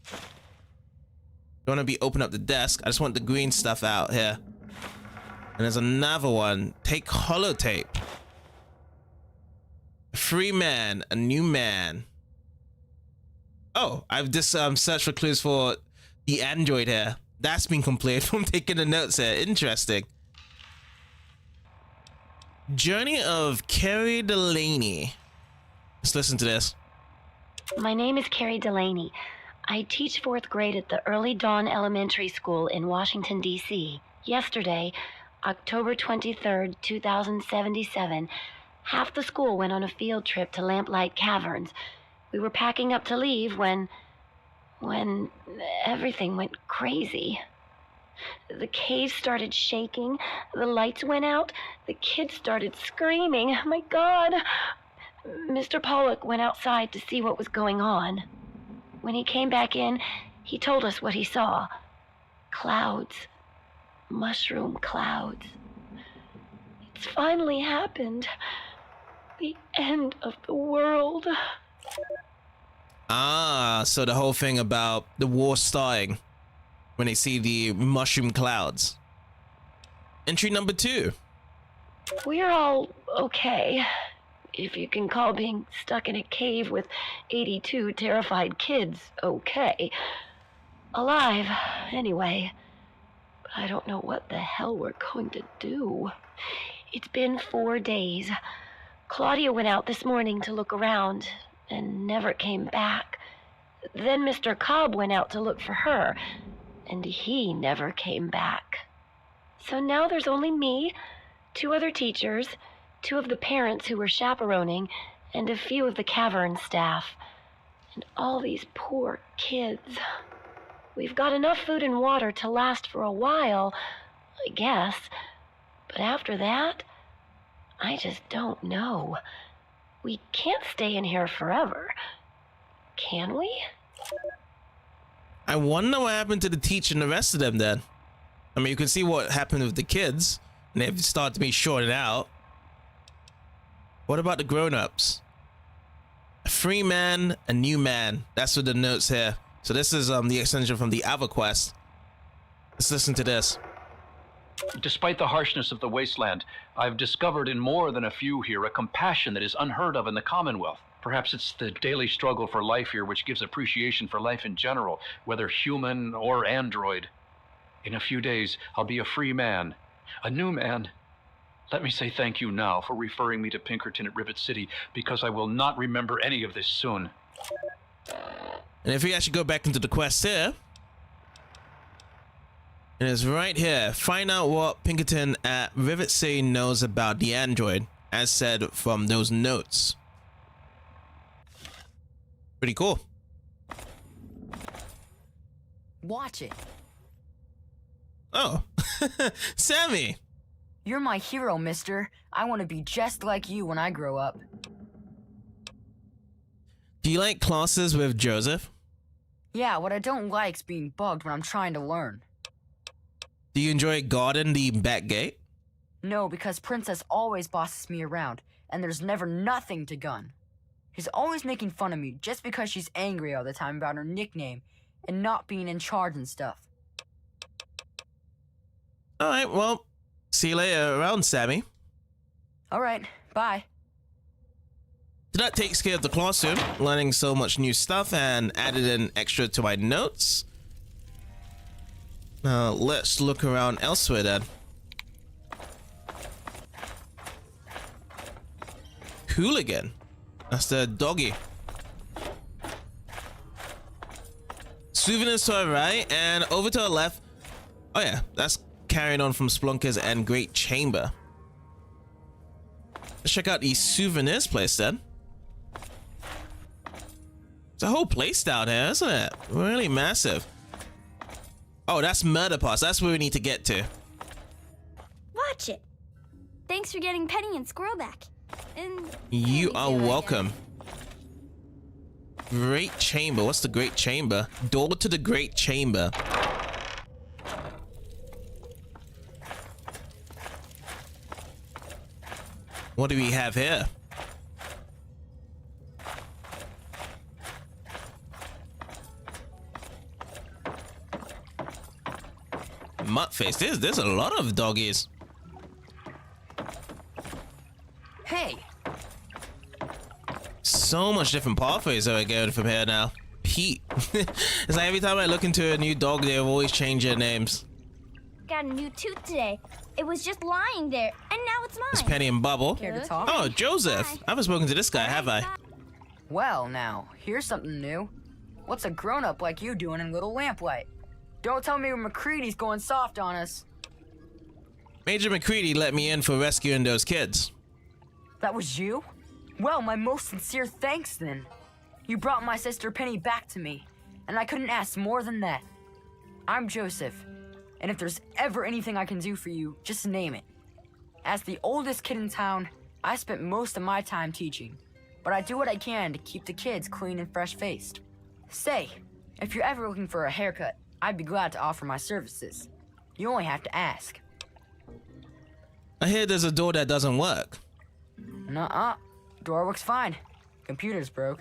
Don't want to be open up the desk. I just want the green stuff out here. And there's another one. Take holotape. A free man, a new man. Oh, I've just searched for clues for the android here. That's been completed from taking the notes here. Interesting. Journey of Carrie Delaney. Let's listen to this. My name is Carrie Delaney. I teach 4th grade at the Early Dawn Elementary School in Washington, D.C. Yesterday, October 23rd, 2077, half the school went on a field trip to Lamplight Caverns. We were packing up to leave when everything went crazy. The cave started shaking, the lights went out, the kids started screaming. My God! Mr. Pollock went outside to see what was going on. When he came back in, he told us what he saw. Clouds. Mushroom clouds. It's finally happened. The end of the world. Ah, so the whole thing about the war starting when they see the mushroom clouds. Entry number 2. We're all okay. If you can call being stuck in a cave with 82 terrified kids okay. Alive, anyway. But I don't know what the hell we're going to do. It's been 4 days. Claudia went out this morning to look around and never came back. Then Mr. Cobb went out to look for her, and he never came back. So now there's only me, 2 other teachers, 2 of the parents who were chaperoning, and a few of the cavern staff. And all these poor kids. We've got enough food and water to last for a while, I guess. But after that, I just don't know. We can't stay in here forever. Can we? I wonder what happened to the teacher and the rest of them then. I mean, you can see what happened with the kids, and they've started to be shorted out. What about the grown-ups? A free man, a new man. That's what the notes here. So this is the extension from the other quest. Let's listen to this. Despite the harshness of the wasteland, I've discovered in more than a few here a compassion that is unheard of in the Commonwealth. Perhaps it's the daily struggle for life here which gives appreciation for life in general, whether human or android. In a few days, I'll be a free man, a new man. Let me say thank you now for referring me to Pinkerton at Rivet City, because I will not remember any of this soon. And if we actually go back into the quest here, it is right here. Find out what Pinkerton at Rivet City knows about the android, as said from those notes. Pretty cool. Watch it. Oh, Sammy. You're my hero, mister. I want to be just like you when I grow up. Do you like classes with Joseph? Yeah, what I don't like's being bugged when I'm trying to learn. Do you enjoy guarding the back gate? No, because Princess always bosses me around, and there's never nothing to gun. She's always making fun of me just because she's angry all the time about her nickname and not being in charge and stuff. Alright, well, see you later around, Sammy. Alright, bye. So that takes care of the classroom, learning so much new stuff and added in extra to my notes. Now let's look around elsewhere then. Hooligan. That's the doggy. Souvenirs to our right and over to our left. Oh yeah, that's carrying on from Splunkers and Great Chamber. Let's check out the souvenirs place then. It's a whole place down here, isn't it? Really massive. Oh, that's Murder Pass. That's where we need to get to. Watch it. Thanks for getting Penny and Squirrel back. And You are welcome. Great Chamber. What's the Great Chamber? Door to the Great Chamber. What do we have here? Muttface. There's a lot of doggies. Hey, So much different pathways that are going from here now. Pete. It's like every time I look into a new dog, they've always changed their names. got a new tooth today. It was just lying there, and now it's mine. It's Penny and Bubble. care to talk? Oh, Joseph. Hi. I haven't spoken to this guy, have I? Well, now, here's something new. What's a grown-up like you doing in Little Lamplight? Don't tell me Mcgrady's going soft on us. Major Mcgrady let me in for rescuing those kids. That was you? Well, my most sincere thanks then. You brought my sister Penny back to me, and I couldn't ask more than that. I'm Joseph, and if there's ever anything I can do for you, just name it. As the oldest kid in town, I spent most of my time teaching, but I do what I can to keep the kids clean and fresh-faced. Say, if you're ever looking for a haircut, I'd be glad to offer my services. You only have to ask. I hear there's a door that doesn't work. Nuh-uh. Door works fine. Computer's broke.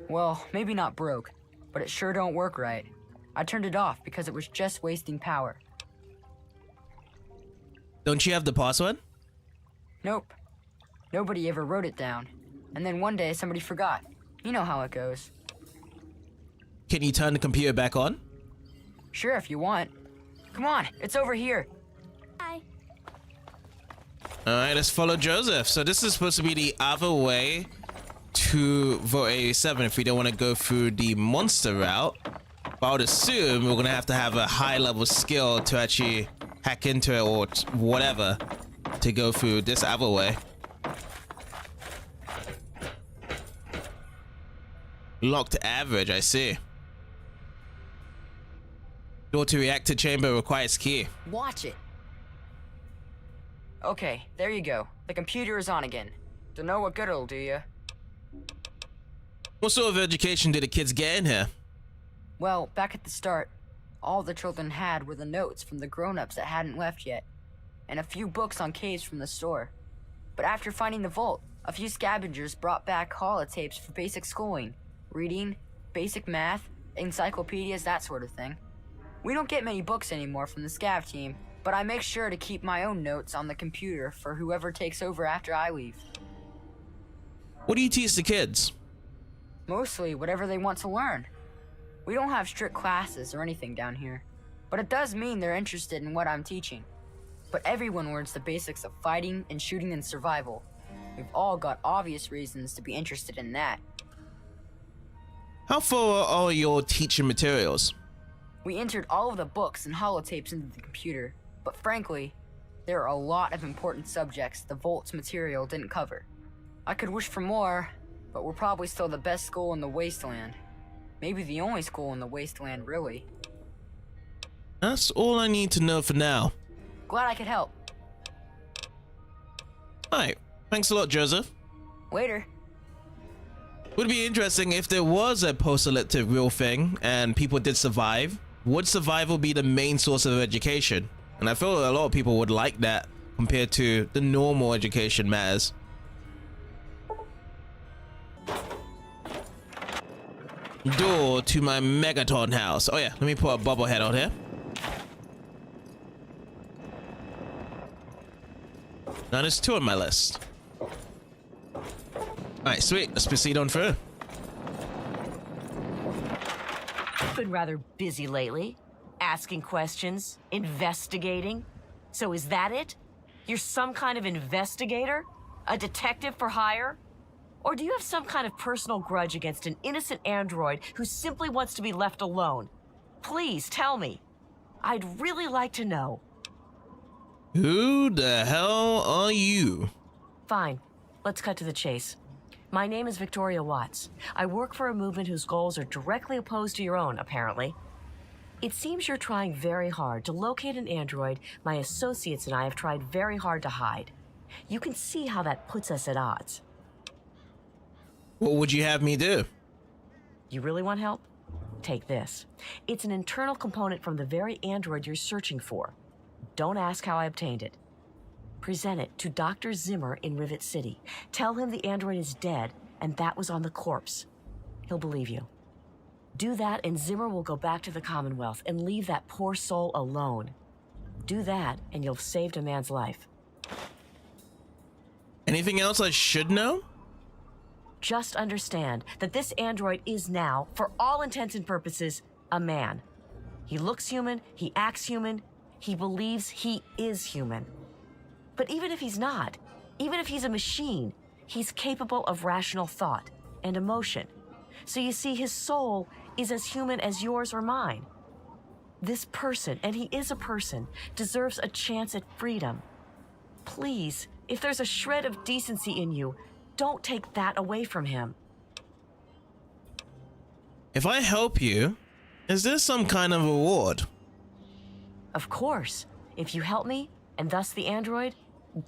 Well, maybe not broke, but it sure don't work right. I turned it off because it was just wasting power. Don't you have the password? Nope. Nobody ever wrote it down. And then one day somebody forgot. You know how it goes. Can you turn the computer back on? Sure, if you want. Come on, it's over here. Hi. Alright, let's follow Joseph. So this is supposed to be the other way to Vault 87 if we don't want to go through the monster route. But I would assume we're going to have a high level skill to actually hack into it or whatever to go through this other way. Locked average, I see. Door to reactor chamber requires key. Watch it. Okay, there you go. The computer is on again. Don't know what good it'll do you. What sort of education did the kids get in here? Well, back at the start, all the children had were the notes from the grown-ups that hadn't left yet, and a few books on caves from the store. But after finding the vault, a few scavengers brought back holotapes for basic schooling, reading, basic math, encyclopedias, that sort of thing. We don't get many books anymore from the scav team, but I make sure to keep my own notes on the computer for whoever takes over after I leave. What do you teach the kids? Mostly whatever they want to learn. We don't have strict classes or anything down here, but it does mean they're interested in what I'm teaching. But everyone learns the basics of fighting and shooting and survival. We've all got obvious reasons to be interested in that. How full are your teaching materials? We entered all of the books and holotapes into the computer, but frankly, there are a lot of important subjects the Vault's material didn't cover. I could wish for more, but we're probably still the best school in the Wasteland. Maybe the only school in the Wasteland, really. That's all I need to know for now. Glad I could help. Alright, thanks a lot, Joseph. Later. Would be interesting if there was a post-elective real thing and people did survive. Would survival be the main source of education? And I feel a lot of people would like that compared to the normal education matters. Door to my Megaton house. Oh yeah, let me put a bobblehead on here. Now there's 2 on my list. Alright, sweet. Let's proceed on through. You've been rather busy lately. Asking questions, investigating. So is that it? You're some kind of investigator? A detective for hire? Or do you have some kind of personal grudge against an innocent android who simply wants to be left alone? Please tell me. I'd really like to know. Who the hell are you? Fine. Let's cut to the chase. My name is Victoria Watts. I work for a movement whose goals are directly opposed to your own, apparently. It seems you're trying very hard to locate an android my associates and I have tried very hard to hide. You can see how that puts us at odds. What would you have me do? You really want help? Take this. It's an internal component from the very android you're searching for. Don't ask how I obtained it. Present it to Dr. Zimmer in Rivet City. Tell him the android is dead and that was on the corpse. He'll believe you. Do that and Zimmer will go back to the Commonwealth and leave that poor soul alone. Do that and you'll have saved a man's life. Anything else I should know? Just understand that this android is now, for all intents and purposes, a man. He looks human, he acts human, he believes he is human. But even if he's not, even if he's a machine, he's capable of rational thought and emotion. So you see, his soul is as human as yours or mine. This person, and he is a person, deserves a chance at freedom. Please, if there's a shred of decency in you, don't take that away from him. If I help you, is there some kind of reward? Of course. If you help me, and thus the android,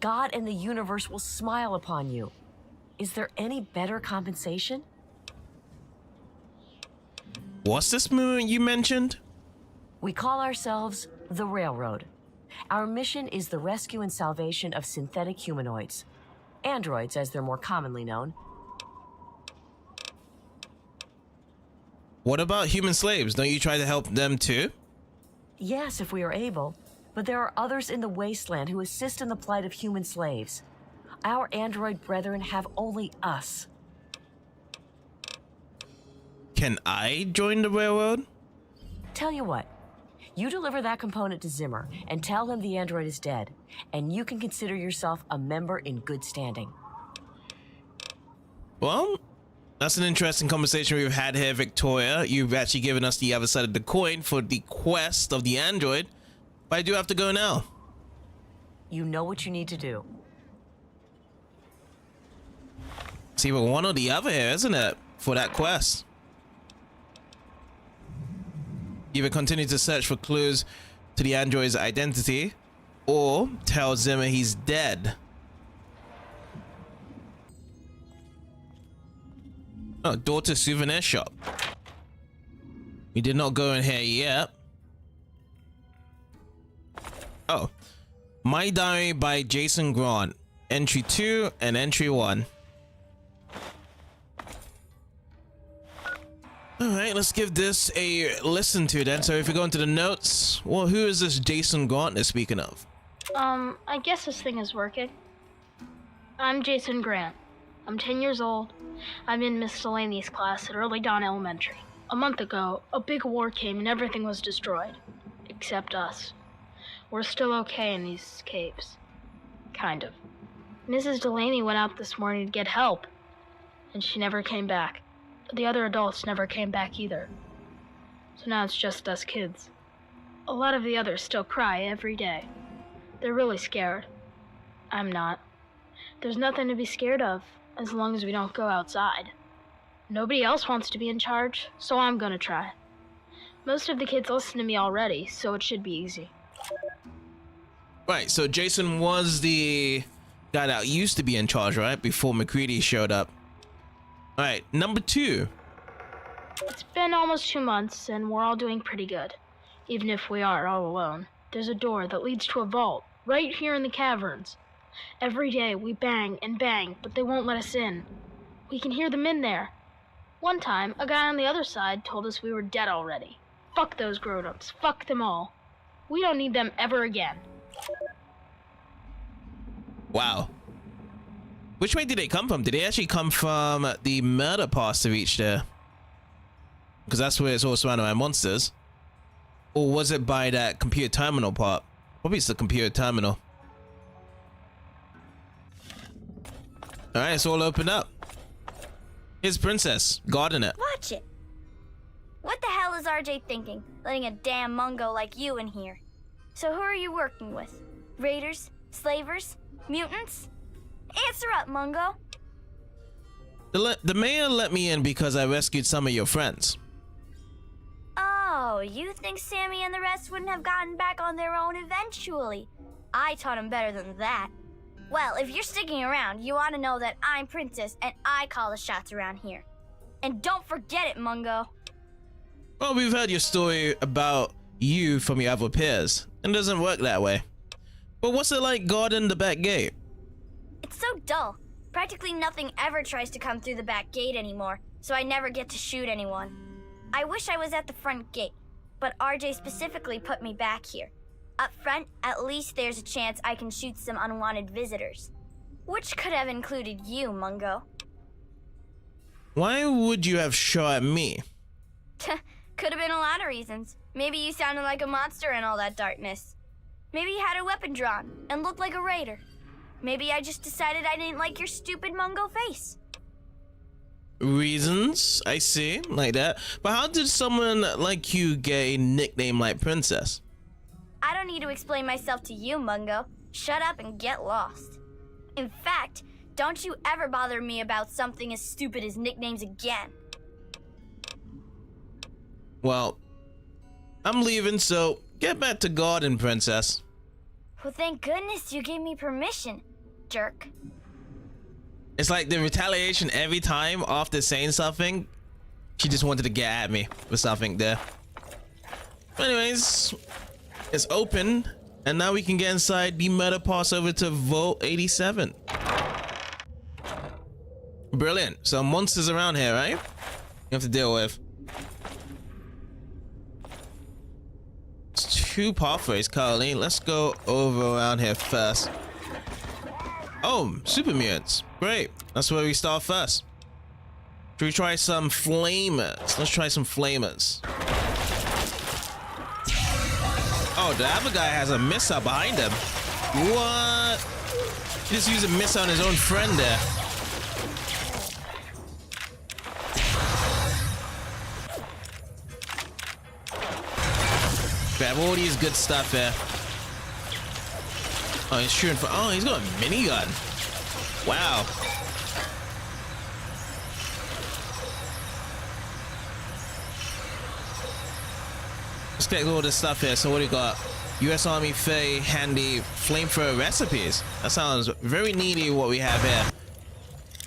God and the universe will smile upon you. Is there any better compensation? What's this movement you mentioned? We call ourselves the Railroad. Our mission is the rescue and salvation of synthetic humanoids. Androids, as they're more commonly known. What about human slaves? Don't you try to help them too? Yes, if we are able. But there are others in the wasteland who assist in the plight of human slaves. Our android brethren have only us. Can I join the railroad? Tell you what. You deliver that component to Zimmer and tell him the android is dead, and you can consider yourself a member in good standing. Well, that's an interesting conversation we've had here, Victoria. You've actually given us the other side of the coin for the quest of the android, but I do have to go now. You know what you need to do. It's either one or the other here, isn't it? For that quest. Either continue to search for clues to the android's identity, or tell Zimmer he's dead. Oh, daughter souvenir shop. We did not go in here yet. Oh, My Diary by Jason Grant. Entry 2 and Entry 1. Alright, let's give this a listen to then. So if we go into the notes, well, who is this Jason Grant is speaking of? I guess this thing is working. I'm Jason Grant. I'm 10 years old. I'm in Miss Delaney's class at Early Dawn Elementary. A month ago, a big war came and everything was destroyed. Except us. We're still okay in these caves. Kind of. Mrs. Delaney went out this morning to get help, and she never came back. The other adults never came back either. So now it's just us kids. A lot of the others still cry every day. They're really scared. I'm not. There's nothing to be scared of, as long as we don't go outside. Nobody else wants to be in charge, so I'm gonna try. Most of the kids listen to me already, so it should be easy. Right, so Jason was the guy that used to be in charge, right? Before Mcgrady showed up. Alright, number 2. It's been almost 2 months, and we're all doing pretty good. Even if we are all alone. There's a door that leads to a vault, right here in the caverns. Every day we bang and bang, but they won't let us in. We can hear them in there. One time, a guy on the other side told us we were dead already. Fuck those grown-ups. Fuck them all. We don't need them ever again. Wow. Which way did they come from? Did they actually come from the murder past to reach there? Because that's where it's all surrounded by monsters. Or was it by that computer terminal part? Probably it's the computer terminal. Alright, it's all opened up. His princess, guarding it. Watch it. What the hell is RJ thinking, letting a damn Mungo like you in here? So who are you working with? Raiders? Slavers? Mutants? Answer up, Mungo. The mayor let me in because I rescued some of your friends. Oh, you think Sammy and the rest wouldn't have gotten back on their own eventually? I taught them better than that. Well, if you're sticking around, you ought to know that I'm Princess and I call the shots around here. And don't forget it, Mungo. Well, we've heard your story about you from your other peers. It doesn't work that way. But what's it like guarding the back gate? It's so dull. Practically nothing ever tries to come through the back gate anymore, so I never get to shoot anyone. I wish I was at the front gate, but RJ specifically put me back here. Up front, at least there's a chance I can shoot some unwanted visitors. Which could have included you, Mungo. Why would you have shot at me? Could have been a lot of reasons. Maybe you sounded like a monster in all that darkness. Maybe you had a weapon drawn and looked like a raider. Maybe I just decided I didn't like your stupid Mungo face. Reasons, I see, like that. But how did someone like you get a nickname like Princess? I don't need to explain myself to you, Mungo. Shut up and get lost. In fact, don't you ever bother me about something as stupid as nicknames again. Well, I'm leaving, so get back to garden, Princess. Well, thank goodness you gave me permission, jerk. It's like the retaliation every time after saying something. She just wanted to get at me with something there. Anyways, it's open, and now we can get inside the murder pass over to Vault 87. Brilliant. So monsters around here, right? You have to deal with. It's 2 pathways currently. Let's go over around here first. Oh, super mutants. Great. That's where we start first. Should we try some flamers? Let's try some flamers. Oh, the other guy has a missile behind him. What? He just used a missile on his own friend there. Grab all these good stuff here. Oh, he's shooting for. Oh, he's got a minigun. Wow. Let's get all this stuff here. So what do you got? U.S. Army Faye handy flamethrower recipes. That sounds very needy. What we have here.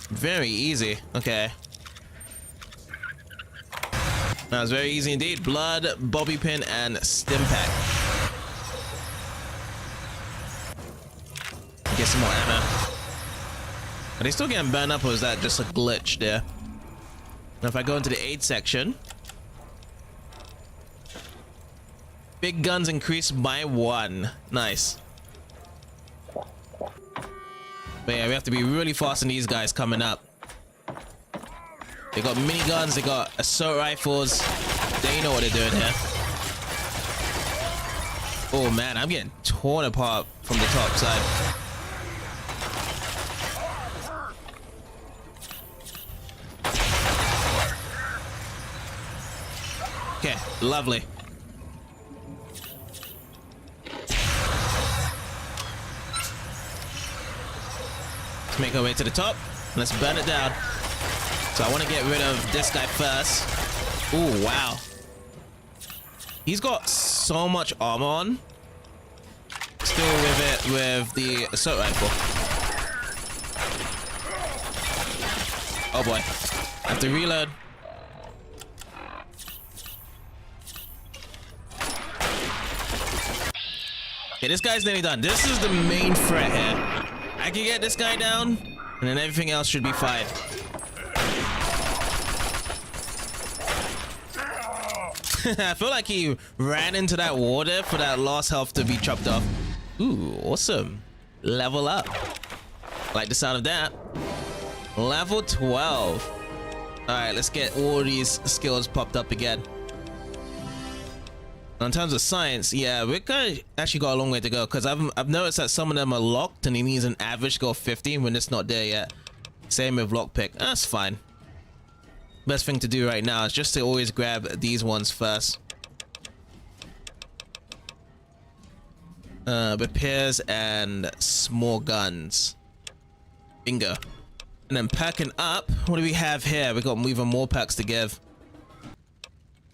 Very easy. Okay. That was very easy indeed. Blood, bobby pin, and stim pack. Get some more ammo. Are they still getting burned up, or is that just a glitch there? Now if I go into the aid section, big guns increased by 1. Nice. But yeah, we have to be really fast on these guys coming up. They got miniguns, they got assault rifles. They know what they're doing here. Oh man, I'm getting torn apart from the top side. Okay, lovely. Let's make our way to the top. Let's burn it down. So I want to get rid of this guy first. Ooh, wow. He's got so much armor on. Still with it with the assault rifle. Oh boy. I have to reload. Okay, this guy's nearly done. This is the main threat here. I can get this guy down, and then everything else should be fine. I feel like he ran into that water for that last health to be chopped off. Ooh, awesome. Level up. Like the sound of that. Level 12. Alright, let's get all these skills popped up again. In terms of science, yeah, we're gonna actually got a long way to go, because I've noticed that some of them are locked and he needs an average score of 50 when it's not there yet. Same with lockpick. That's fine. best thing to do right now is just to always grab these ones first. Repairs and small guns. Bingo. And then packing up, what do we have here? We got even more packs to give.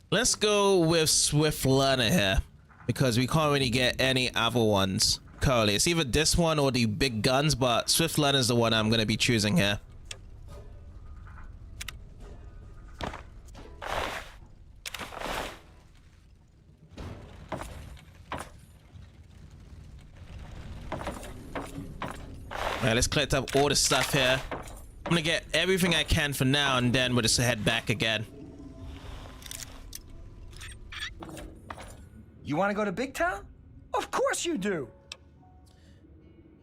Let's go with Swift Learner here, because we can't really get any other ones currently. It's either this one or the big guns, but Swift Learner is the one I'm going to be choosing here. Alright, let's collect up all the stuff here. I'm gonna get everything I can for now, and then we'll just head back again. You want to go to Big Town? Of course you do.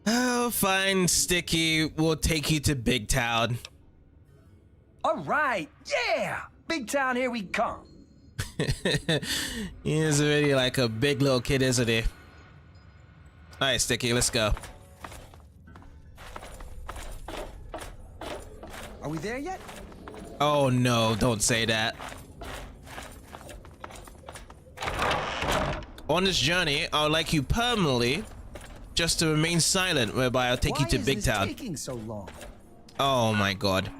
Oh, fine, Sticky. We'll take you to Big Town. All right, yeah! Big Town, here we come. He's already like a big little kid, isn't he? Alright, Sticky, let's go. Are we there yet? Oh no, don't say that. On this journey, I would like you permanently just to remain silent, whereby I'll take you to Big Town. Why is this taking so long? Oh my god.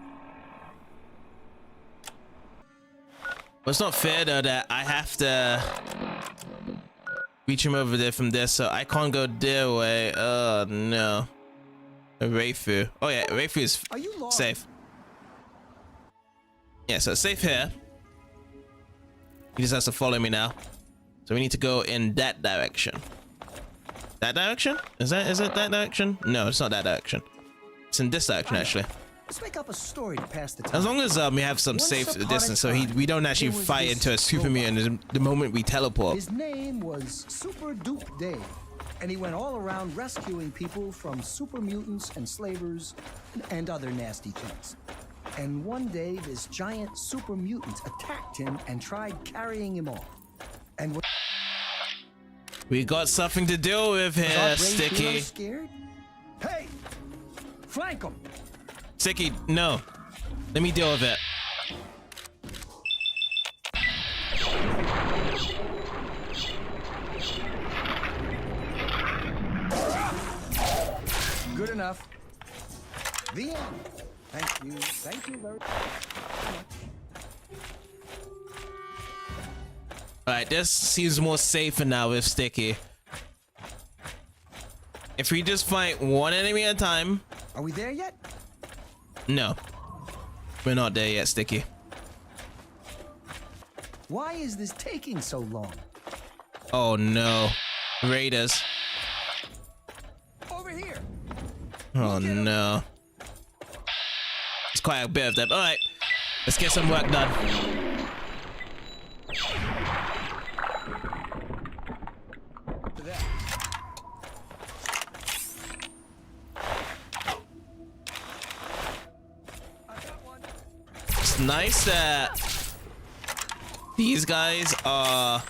Well, it's not fair though that I have to reach him over there from there, so I can't go their way. Oh no. Reifu. Oh yeah, Reifu is safe. Yeah, so it's safe here. He just has to follow me now. So we need to go in that direction. That direction? Is it that direction? No, it's not that direction. It's in this direction actually. Let's make up a story to pass the time. As long as we have some safe distance, so we don't actually fight into a super mutant the moment we teleport. His name was Super Dupe Dave, and he went all around rescuing people from super mutants and slavers and other nasty things. And one day, this giant super mutant attacked him and tried carrying him off. And we got something to deal with here, Sticky. Scared? Hey, flank him. Sticky, no. Let me deal with it. Good enough. The end. Thank you very much. Alright, this seems more safer now with Sticky. If we just fight one enemy at a time. Are we there yet? No. We're not there yet, Sticky. Why is this taking so long? Oh no. Raiders. Over here. Oh no. It's quite a bit of them. Alright. Let's get some work done. It's nice that these guys are...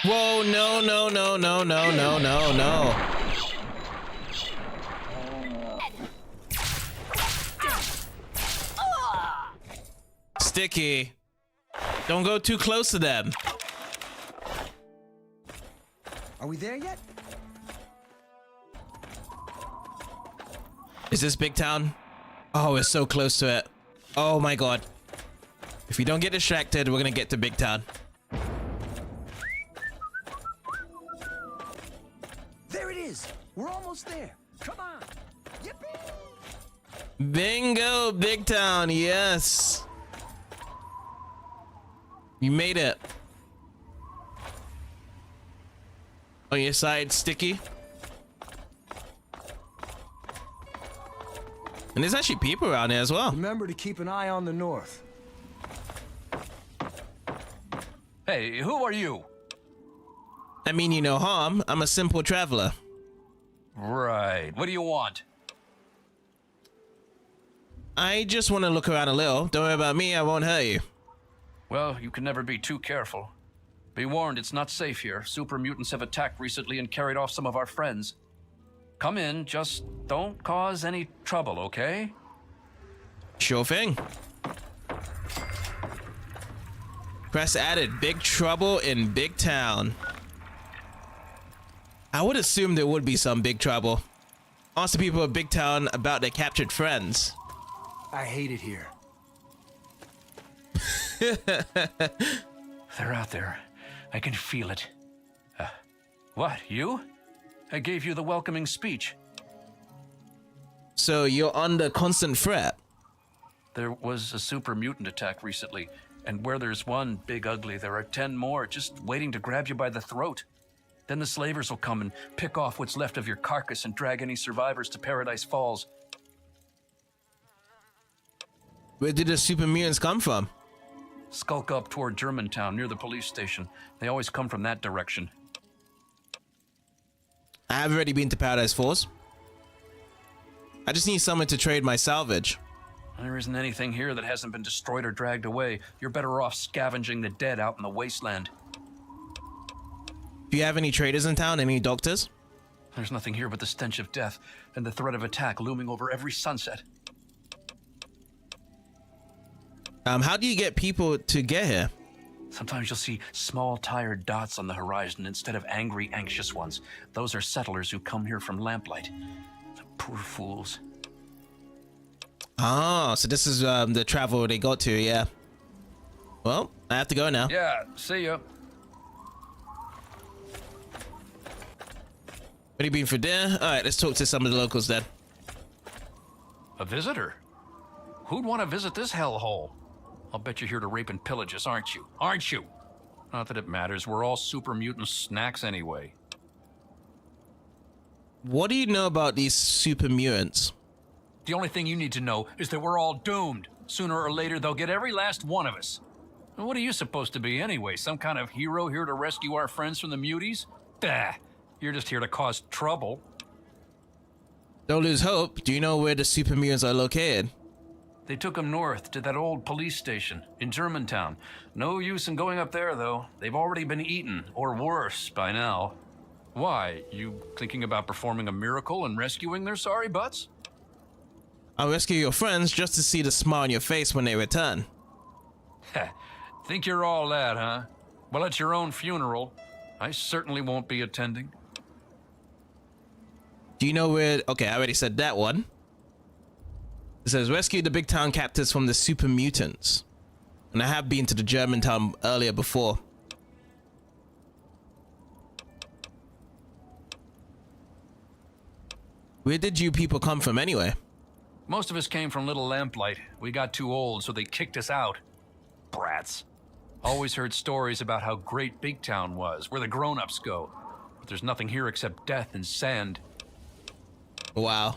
Whoa, no, no, no, no, no, no, no, no. Sticky. Don't go too close to them. Are we there yet? Is this Big Town? Oh, we're so close to it. Oh my god. If we don't get distracted, we're gonna get to Big Town. There it is. We're almost there. Come on. Yippee! Bingo, Big Town. Yes. You made it. On your side, Sticky. And there's actually people around here as well. Remember to keep an eye on the north. Hey, who are you? I mean you no harm. I'm a simple traveler. Right. What do you want? I just want to look around a little. Don't worry about me. I won't hurt you. Well, you can never be too careful. Be warned, it's not safe here. Super mutants have attacked recently and carried off some of our friends. Come in, just don't cause any trouble, okay? Sure thing. Press added. Big trouble in Big Town. I would assume there would be some big trouble. Ask the people of Big Town about their captured friends. I hate it here. They're out there. I can feel it. What, you? I gave you the welcoming speech. So you're under constant threat? There was a super mutant attack recently, and where there's one big ugly, there are 10 more just waiting to grab you by the throat. Then the slavers will come and pick off what's left of your carcass and drag any survivors to Paradise Falls. Where did the super mutants come from? Skulk up toward Germantown, near the police station. They always come from that direction. I have already been to Paradise Falls. I just need someone to trade my salvage. There isn't anything here that hasn't been destroyed or dragged away. You're better off scavenging the dead out in the wasteland. Do you have any traders in town? Any doctors? There's nothing here but the stench of death and the threat of attack looming over every sunset. How do you get people to get here? Sometimes you'll see small, tired dots on the horizon instead of angry, anxious ones. Those are settlers who come here from Lamplight. The poor fools. Oh, so this is the travel they got to, yeah. Well, I have to go now. Yeah, see ya. What have you been for dinner? All right, let's talk to some of the locals then. A visitor? Who'd want to visit this hellhole? I'll bet you're here to rape and pillage us, aren't you? Aren't you? Not that it matters. We're all super mutant snacks anyway. What do you know about these super mutants? The only thing you need to know is that we're all doomed. Sooner or later, they'll get every last one of us. And what are you supposed to be anyway? Some kind of hero here to rescue our friends from the muties? Bah, you're just here to cause trouble. Don't lose hope. Do you know where the super mutants are located? They took them north to that old police station in Germantown. No use in going up there, though. They've already been eaten, or worse, by now. Why? You thinking about performing a miracle and rescuing their sorry butts? I'll rescue your friends just to see the smile on your face when they return. Think you're all that, huh? Well, at your own funeral. I certainly won't be attending. Do you know where... Okay, I already said that one. It says, rescue the big town captives from the super mutants. And I have been to the Germantown earlier before. Where did you people come from anyway? Most of us came from Little Lamplight. We got too old, so they kicked us out. Brats. Always heard stories about how great Big Town was, where the grown-ups go. But there's nothing here except death and sand. Wow.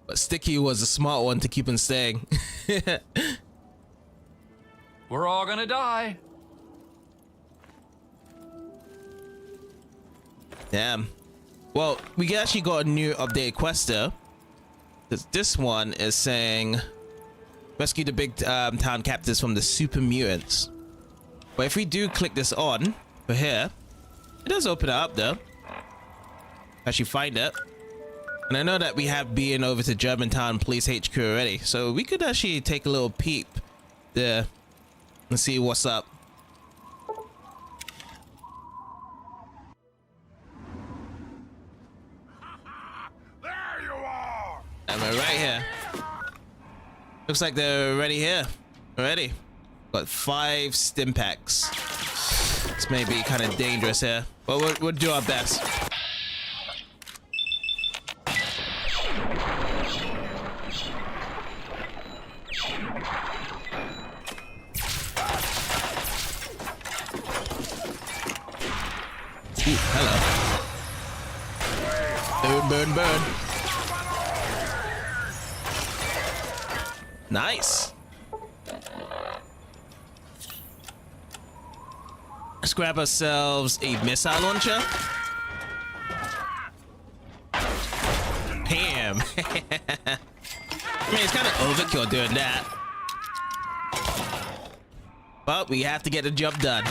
But Sticky was a smart one to keep on staying. We're all gonna die. Damn. Well, we actually got a new updated quest though. This one is saying rescue the big town captives from the super mutants. But if we do click this on for here, it does open it up though. Actually find it. And I know that we have been over to Germantown Police HQ already, so we could actually take a little peep there and see what's up. There you are! And we're right here. Looks like they're already here. Already. Got 5 stim packs. This may be kind of dangerous here, but we'll do our best. Ooh, hello. Burn, burn, burn. Nice. Let's grab ourselves a missile launcher. Damn. I mean, it's kind of overkill doing that. But we have to get the job done.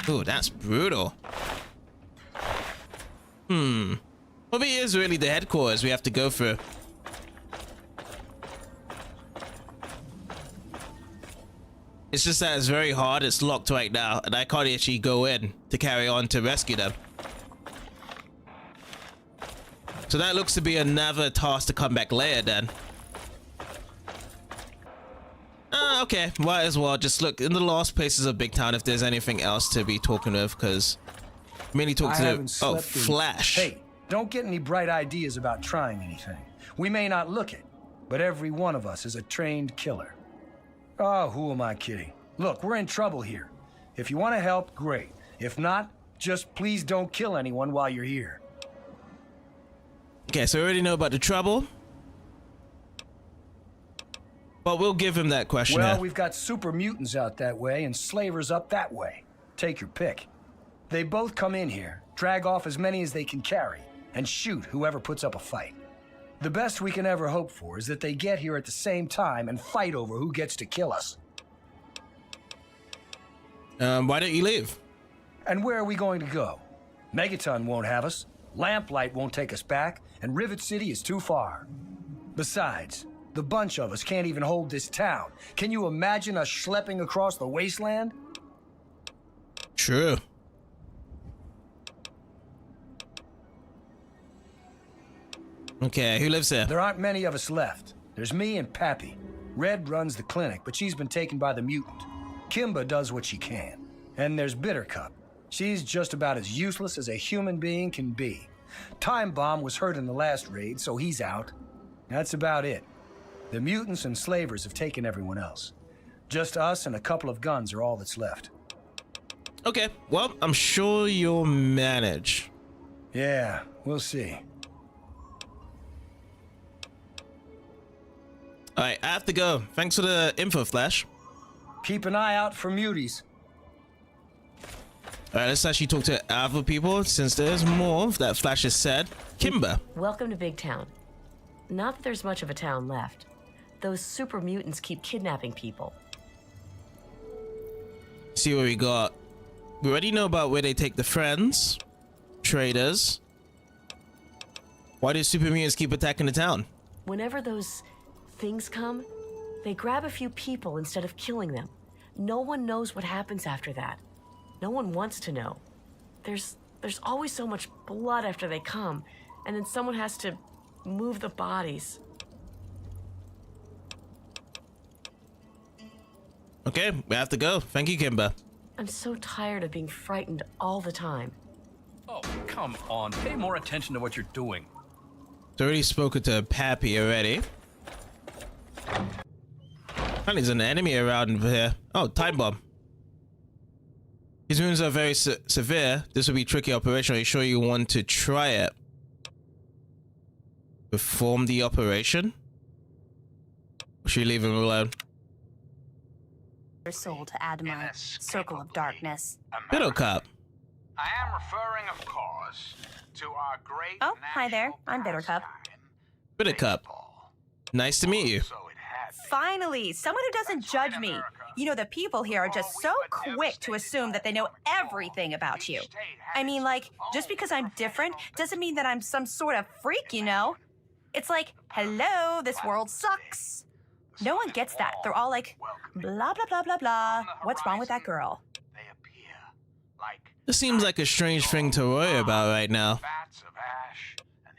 Ooh, that's brutal. Maybe it is really the headquarters we have to go through. It's just that it's very hard. It's locked right now, and I can't actually go in to carry on to rescue them. So that looks to be another task to come back later then. Okay, might as well just look in the last places of Big Town if there's anything else to be talking with, because mainly talk to Flash. Hey, don't get any bright ideas about trying anything. We may not look it, but every one of us is a trained killer. Oh, who am I kidding? Look, we're in trouble here. If you want to help, great. If not, just please don't kill anyone while you're here. Okay, so we already know about the trouble. But we'll give him that question. Well, we've got super mutants out that way and slavers up that way. Take your pick. They both come in here, drag off as many as they can carry, and shoot whoever puts up a fight. The best we can ever hope for is that they get here at the same time and fight over who gets to kill us. Why don't you leave? And where are we going to go? Megaton won't have us, Lamplight won't take us back, and Rivet City is too far. Besides, the bunch of us can't even hold this town. Can you imagine us schlepping across the wasteland? True. Okay, who lives here? There aren't many of us left. There's me and Pappy. Red runs the clinic, but she's been taken by the mutant. Kimba does what she can. And there's Bittercup. She's just about as useless as a human being can be. Time Bomb was hurt in the last raid, so he's out. That's about it. The mutants and slavers have taken everyone else. Just us and a couple of guns are all that's left. Okay, well, I'm sure you'll manage. Yeah, we'll see. Alright, I have to go. Thanks for the info, Flash. Keep an eye out for muties. Alright, let's actually talk to other people, since there's more that Flash has said. Kimba. Welcome to Big Town. Not that there's much of a town left. Those super mutants keep kidnapping people. See what we got. We already know about where they take the friends, traders. Why do super mutants keep attacking the town? Whenever those things come, they grab a few people instead of killing them. No one knows what happens after that. No one wants to know. There's always so much blood after they come, and then someone has to move the bodies. Okay, we have to go. Thank you, Kimba. I'm so tired of being frightened all the time. Oh, come on. Pay more attention to what you're doing. I've already spoken to Pappy already. And there's an enemy around here. Oh, Time Bomb. His wounds are very severe. This will be a tricky operation. Are you sure you want to try it? Perform the operation? Or should you leave him alone? Your soul to add my circle of darkness. Bittercup. I am referring, of course, to our great. Oh, hi there. I'm Bittercup. Bittercup. Nice to meet you. Finally, someone who doesn't judge me. You know, the people here are just so quick to assume that they know everything about you. I mean, like, just because I'm different doesn't mean that I'm some sort of freak, you know? It's like, hello, this world sucks. No one gets that. They're all like, blah, blah, blah, blah, blah. What's wrong with that girl? This seems like a strange thing to worry about right now.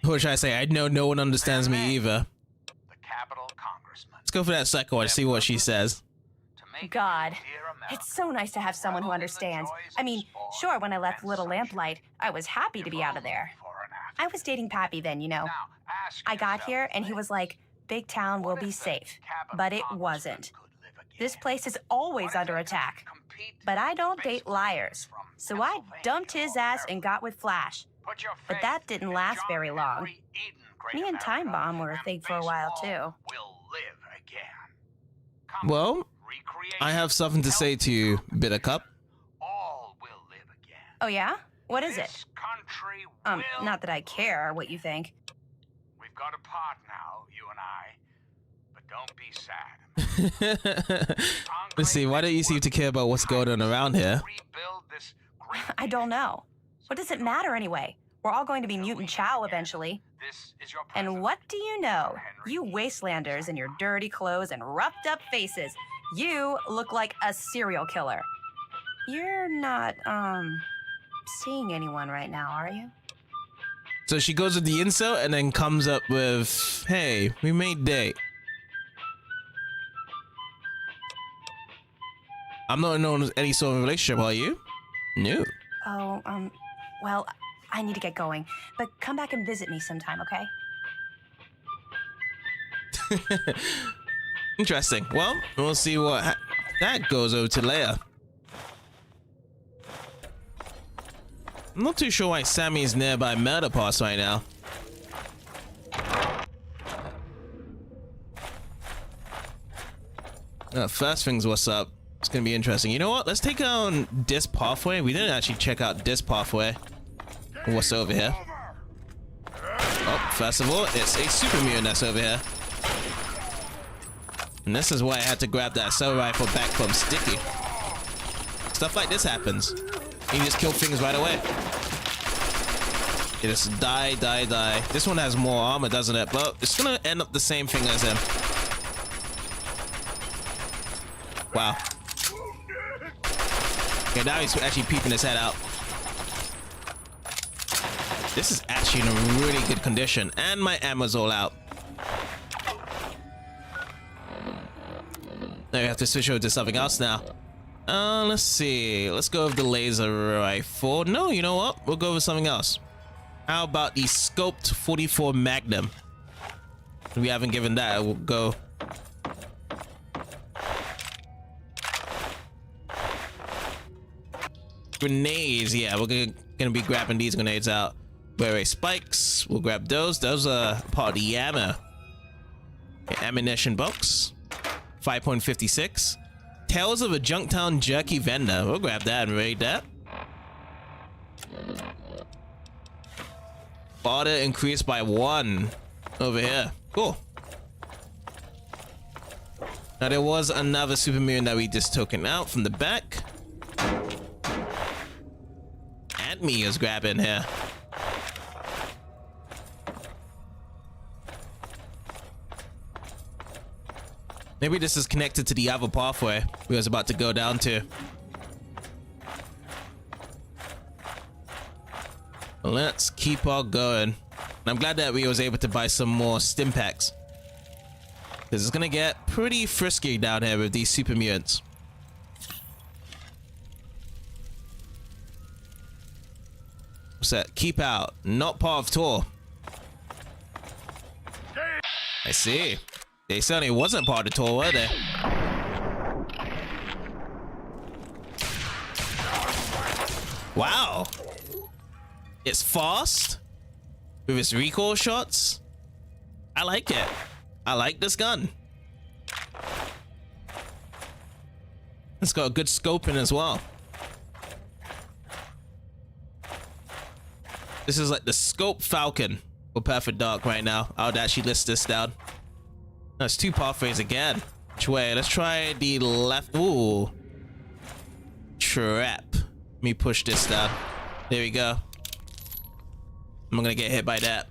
Or should I say, I know no one understands me either. Let's go for that second one, see what she says. God, it's so nice to have someone who understands. I mean, sure, when I left Little Lamplight, I was happy to be out of there. I was dating Pappy then, you know. I got here and he was like, Big Town will be safe. But it wasn't. This place is always under attack. But I don't date liars. So I dumped his ass and got with Flash. But that didn't last very long. Me and Time Bomb were a thing for a while, too. Well, I have something to say to you, Bittercup. Oh, yeah? What is it? Not that I care what you think. We've got a part now, you and I. But don't be sad. Let's see, why don't you seem to care about what's going on around here? I don't know. What does it matter anyway? We're all going to be mutant chow eventually. And what do you know? You wastelanders in your dirty clothes and roughed up faces. You look like a serial killer. You're not, seeing anyone right now, are you? So she goes with the insult and then comes up with, hey, we made date. I'm not in any sort of relationship, are you? No. Oh, well, I need to get going. But come back and visit me sometime, okay? Interesting. Well, we'll see what that goes over to Leia. I'm not too sure why Sammy's nearby murder pass right now. First things, what's up? It's gonna be interesting. You know what? Let's take on this pathway. We didn't actually check out this pathway. What's over here? Oh, first of all, it's a super mutant that's over here. And this is why I had to grab that assault rifle back from Sticky. Stuff like this happens. You just kill things right away. You just die, die, die. This one has more armor, doesn't it? But it's gonna end up the same thing as him. Wow. Okay, now he's actually peeping his head out. This is actually in a really good condition, and my ammo's all out. Now we have to switch over to something else now. Let's see. Let's go with the laser rifle. No, you know what? We'll go with something else. How about the scoped 44 Magnum? We haven't given that. We'll go. Grenades. Yeah, we're gonna be grabbing these grenades out. Where spikes. We'll grab those. Those are part of the ammo. Okay, ammunition box. 5.56. Tales of a Junktown jerky vendor. We'll grab that and raid that. Barter increased by 1 over here. Cool. Now there was another super mutant that we just took out from the back. And me is grabbing here. Maybe this is connected to the other pathway we was about to go down to. Let's keep on going. I'm glad that we was able to buy some more stim packs. This is gonna get pretty frisky down here with these super mutants. What's that? Keep out. Not part of tour. I see. They certainly wasn't part of the tour, were they? Wow. It's fast with its recoil shots. I like it. I like this gun. It's got a good scoping as well. This is like the Scope Falcon for Perfect Dark right now. I would actually list this down. That's 2 pathways again. Which way? Let's try the left. Ooh. Trap. Let me push this down. There we go. I'm gonna get hit by that.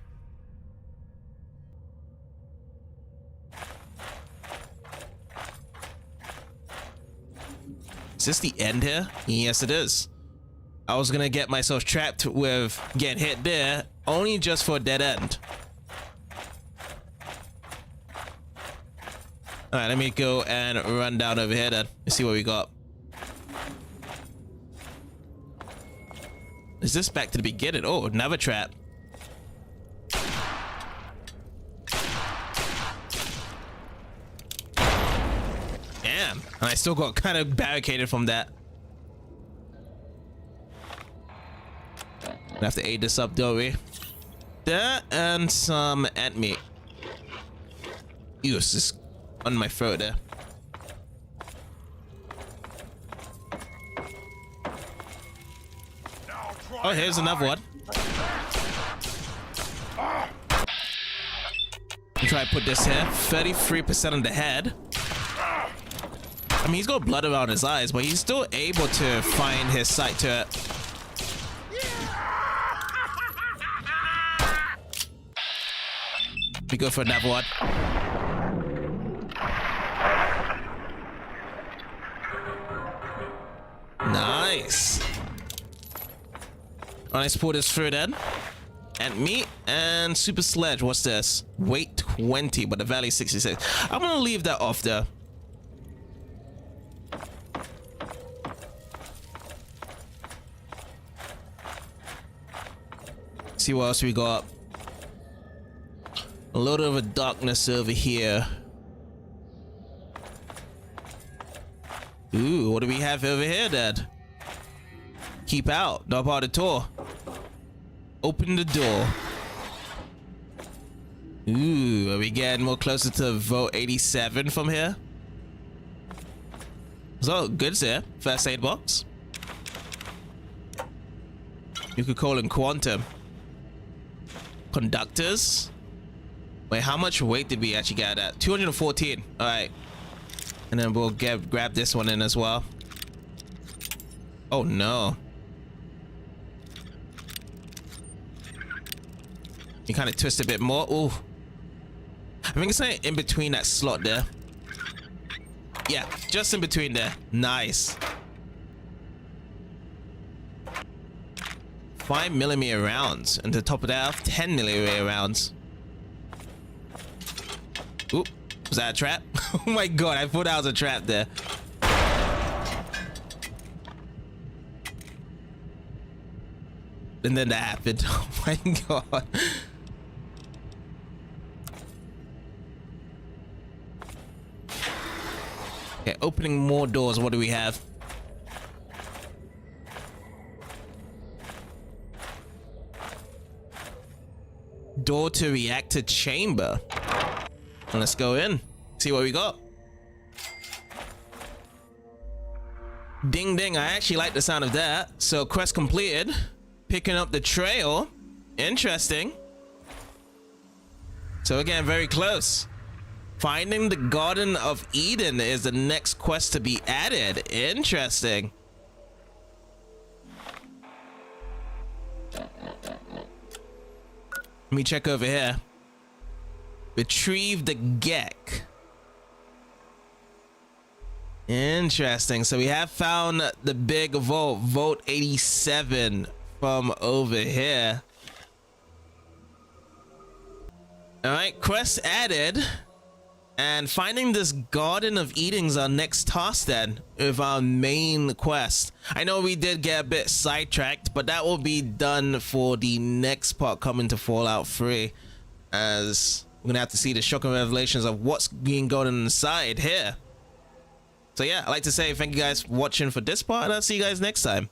Is this the end here? Yes, it is. I was gonna get myself trapped with getting hit there, only just for a dead end. Alright, let me go and run down over here then. Let's see what we got. Is this back to the beginning? Oh, another trap. Damn. And I still got kind of barricaded from that. We have to aid this up, don't we? That and some ant meat. Ew, it's just on my throat there. Oh, here's another one. Try to put this here. 33% on the head. I mean, he's got blood around his eyes, but he's still able to find his sight to it. We go for another one. Nice. Alright, let's pull this through then. And meat and super sledge. What's this? Weight 20, but the value 66. I'm gonna leave that off there. See what else we got. A little of a darkness over here. Ooh, what do we have over here, Dad? Keep out. Not part of the tour. Open the door. Ooh, are we getting more closer to vote 87 from here? So, goods there. First aid box. You could call him quantum. Conductors. Wait, how much weight did we actually get at? 214. All right. And then we'll grab this one in as well. Oh no. You kind of twist a bit more. Ooh. I think it's like in between that slot there. Yeah, just in between there. Nice. 5mm rounds, and to top it off, 10mm rounds. Oop, was that a trap? Oh my god, I thought that was a trap there. And then that happened. Oh my god. Okay, opening more doors. What do we have? Door to reactor chamber. Let's go in. See what we got. Ding ding. I actually like the sound of that. So quest completed. Picking up the trail. Interesting. So again, very close. Finding the Garden of Eden is the next quest to be added. Interesting. Let me check over here. Retrieve the Gek. Interesting. So we have found the big vault, Vault 87 from over here. All right, quest added. And finding this Garden of Eden is our next task then, with our main quest. I know we did get a bit sidetracked, but that will be done for the next part coming to Fallout 3. As we're gonna have to see the shocking revelations of what's being going on inside here. So yeah, I'd like to say thank you guys for watching for this part, and I'll see you guys next time.